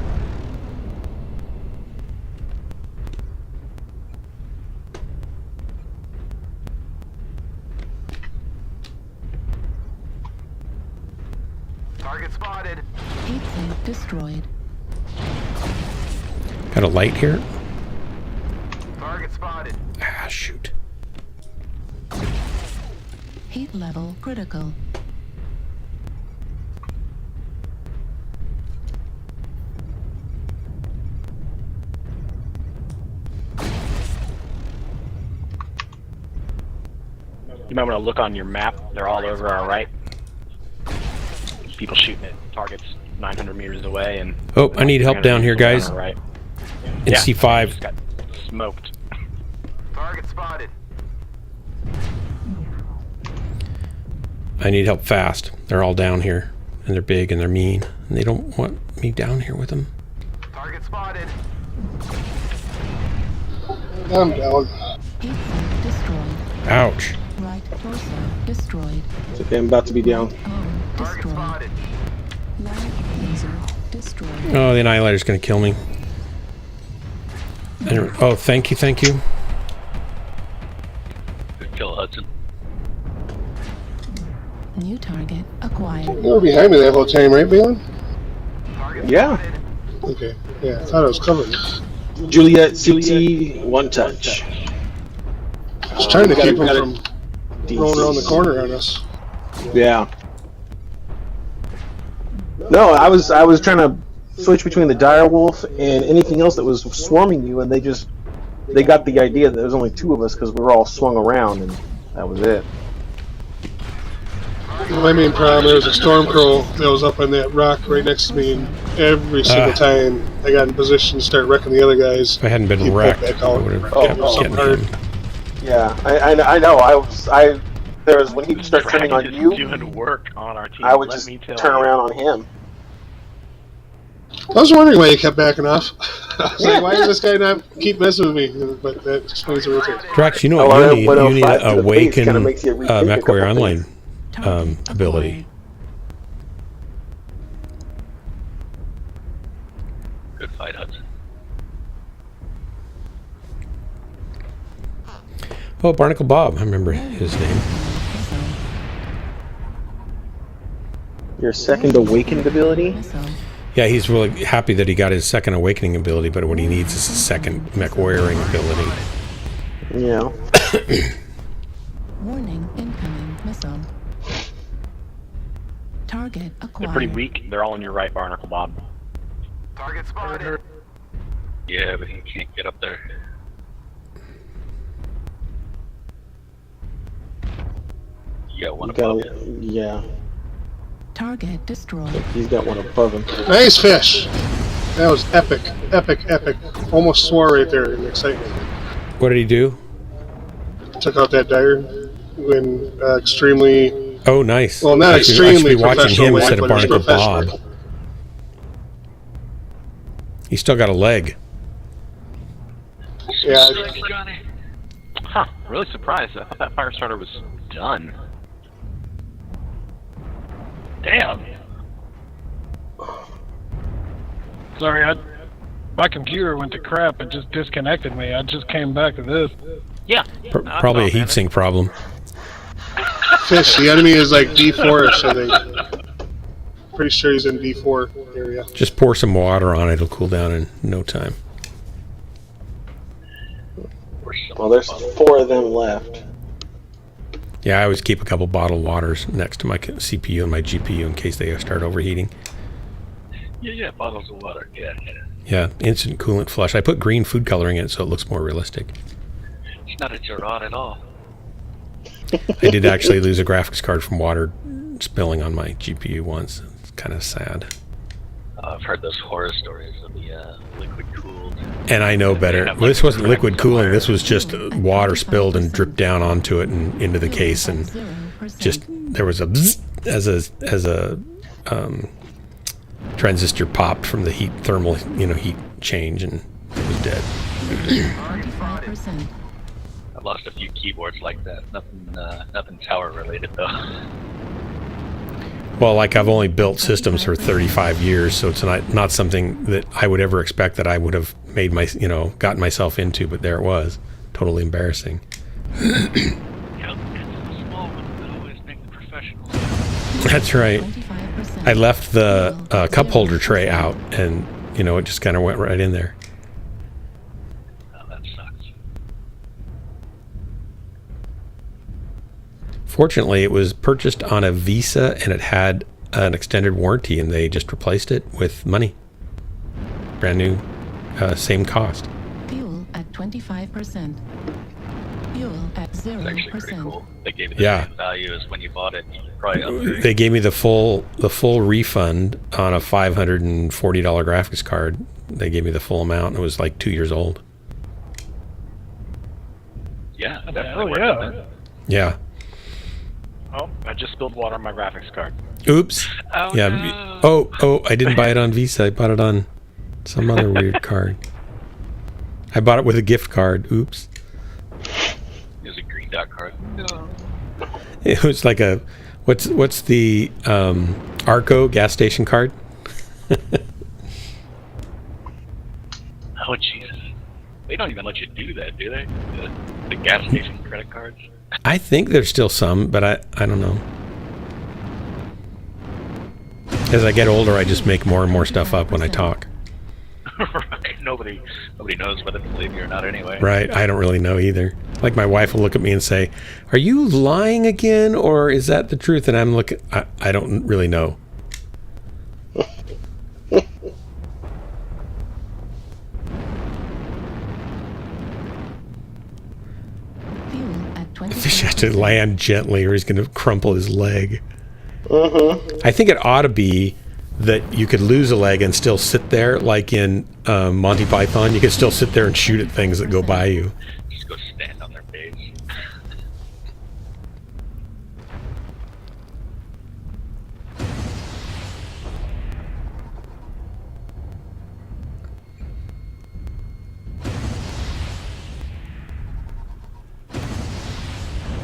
Target spotted. Heat sink destroyed. Got a light here? Target spotted. Ah, shoot. Heat level critical. You might want to look on your map. They're all over our right. People shooting at targets 900 meters away, and Oh, I need help down here, guys. on our right. In Yeah, C5. just got smoked. Target spotted. I need help fast. They're all down here, and they're big and they're mean, and they don't want me down here with them. Target spotted. I'm down. Heat sink destroyed. Ouch. Right torso destroyed. It's okay, I'm about to be down. Arm Target destroyed. spotted. Live laser destroyed. Oh, the Annihilator's gonna kill me. Oh, thank you, thank you. Good kill, Hudson. New target acquired. You were behind me that whole time, right, Balin? Target Yeah. spotted. Okay. Yeah, I thought I was covered. Juliet CT, one touch. Just trying to keep them gotta- from rolling around the corner on us. Yeah. No, I was trying to switch between the dire wolf and anything else that was swarming you, and they got the idea that there was only two of us because we were all swung around, and that was it. My main problem, there was a storm crow that was up on that rock right next to me, and every single time I got in position to start wrecking the other guys, If I hadn't been he pulled wrecked, back I out. would have Oh, kept it was getting something hard. him. Yeah, I know. There was when he would start turning on you, doing work on our team. I would let just me tell turn you. around on him. I was wondering why you kept backing off. I was like, why does this guy not keep messing with me? But that explains the rotation. Drax, you know Oh, what I you need? went You need 05 to a the face, Awaken kinda makes you rethink a couple Mechwarrior things. Online ability. Good fight, Hudson. Oh, Barnacle Bob. I remember his name. Your second awakened ability? Yeah, he's really happy that he got his second awakening ability, but what he needs is a second Mechwarrioring ability. Yeah. Warning, incoming missile. Target They're acquired. pretty weak. They're all on your right, Barnacle Bob. Target spotted. Yeah, but he can't get up there. You got one above you. Yeah. Target destroyed. He's got one above him. Nice fish! That was epic, epic, epic. Almost swore right there in excitement. What did he do? Took out that dire when extremely... Oh, nice. Well, not I should be extremely watching professional him way, instead of but it's Barnacle professional. Bob. He's still got a leg. Yeah. Huh, really surprised. I thought that fire starter was done. Damn. Sorry, my computer went to crap. It just disconnected me. I just came back to this. Yeah. Probably a heatsink problem. Fish, the enemy is like D4-ish, I think. Pretty sure he's in D4 area. Just pour some water on it. It'll cool down in no time. Well, there's 4 of them left. Yeah, I always keep a couple bottled waters next to my CPU and my GPU in case they start overheating. Yeah, bottles of water. Yeah. Yeah, instant coolant flush. I put green food coloring in it so it looks more realistic. It's not a Gerard at all. I did actually lose a graphics card from water spilling on my GPU once. It's kind of sad. I've heard those horror stories of the liquid cooled. And I know better. Well, this wasn't liquid cooling. This was just water spilled and dripped down onto it and into the case, and just there was a bzz as a transistor popped from the heat thermal heat change, and it was dead. 25%. I've lost a few keyboards like that. Nothing tower related though. Well, like I've only built systems for 35 years, so it's not something that I would ever expect that I would have made gotten myself into, but there it was. Totally embarrassing. That's right. I left the cup holder tray out, and it just kind of went right in there. Oh, that sucks. Fortunately, it was purchased on a Visa, and it had an extended warranty, and they just replaced it with money. Brand new, same cost. Fuel at 25%. Fuel at 0%. It's actually pretty cool. They gave you the same value as when you bought it. You probably upgraded. They gave me the full refund on a $540 graphics card. They gave me the full amount. It was like 2 years old. Yeah, definitely worth it. Yeah. Oh, I just spilled water on my graphics card. Oops. Oh, yeah. no. Oh, I didn't buy it on Visa. I bought it on some other weird card. I bought it with a gift card. Oops. It was a green dot card. No. It was like a what's the Arco gas station card? Oh Jesus! They don't even let you do that, do they? The gas station credit cards. I think there's still some, but I don't know. As I get older, I just make more and more stuff up when I talk. Right. Nobody knows whether to believe you or not anyway. Right. I don't really know either. Like my wife will look at me and say, "Are you lying again, or is that the truth?" And I'm looking. I don't really know. Fuel at 20. Fish has to land gently, or he's going to crumple his leg. Mm-hmm. I think it ought to be that you could lose a leg and still sit there, like in Monty Python. You could still sit there and shoot at things that go by you. Just go stand on their face.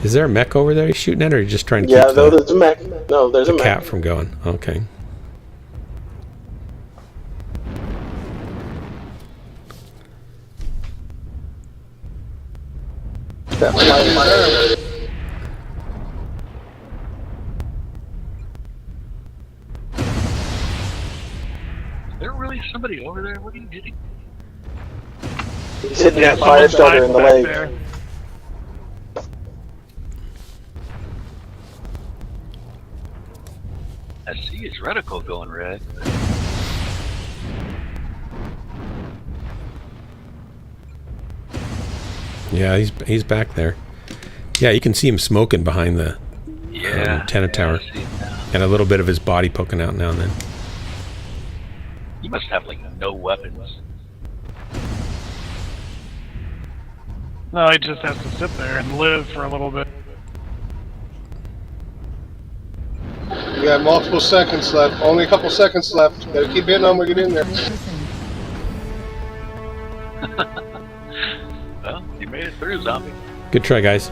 Is there a mech over there he's shooting at, or are you just trying to Yeah, keep no, there's a mech. No, there's a the mech. cat from going? Okay. That fire. Is there really somebody over there? What are you hitting? He's hitting that fire starter in the back leg. there. I see his reticle going red. Yeah, he's back there. Yeah, you can see him smoking behind the antenna tower, I see it now. and a little bit of his body poking out now and then. He must have like no weapons. No, he just has to sit there and live for a little bit. We got multiple seconds left. Only a couple seconds left. Gotta keep hitting them. We get in there. Well, you made it through, zombie. Good try, guys.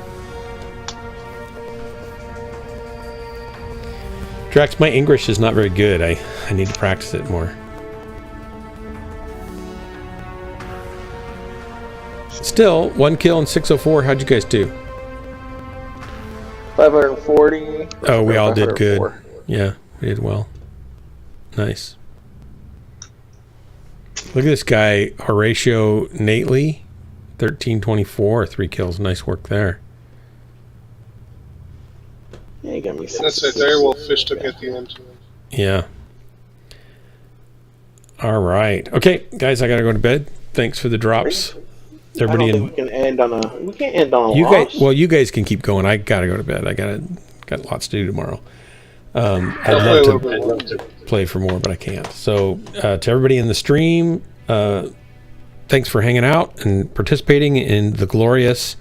Drax, my English is not very good. I need to practice it more. Still, 1 kill and 604. How'd you guys do? 540. Oh, we all did good. 504. Yeah, we did well. Nice. Look at this guy, Horatio Nately, 1324, 3 kills. Nice work there. Yeah, you got me. That's it. There, well, fish took at the end. Yeah. All right. Okay, guys, I gotta go to bed. Thanks for the drops. Everybody I don't think we can end on a. We can't end on a loss. You guys can keep going. I gotta go to bed. I got lots to do tomorrow. I'd love to play for more, but I can't. So to everybody in the stream, thanks for hanging out and participating in the glorious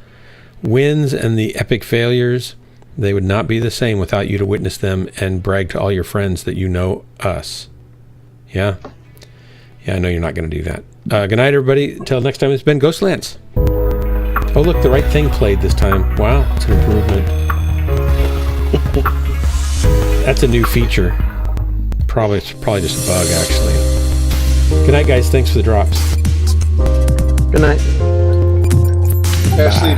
wins and the epic failures. They would not be the same without you to witness them and brag to all your friends that you know us. Yeah? Yeah, I know you're not going to do that. Good night, everybody. Until next time, it's been Ghostlands. Oh, look, the right thing played this time. Wow, it's an improvement. That's a new feature. It's probably just a bug, actually. Good night, guys. Thanks for the drops. Good night. Ashley,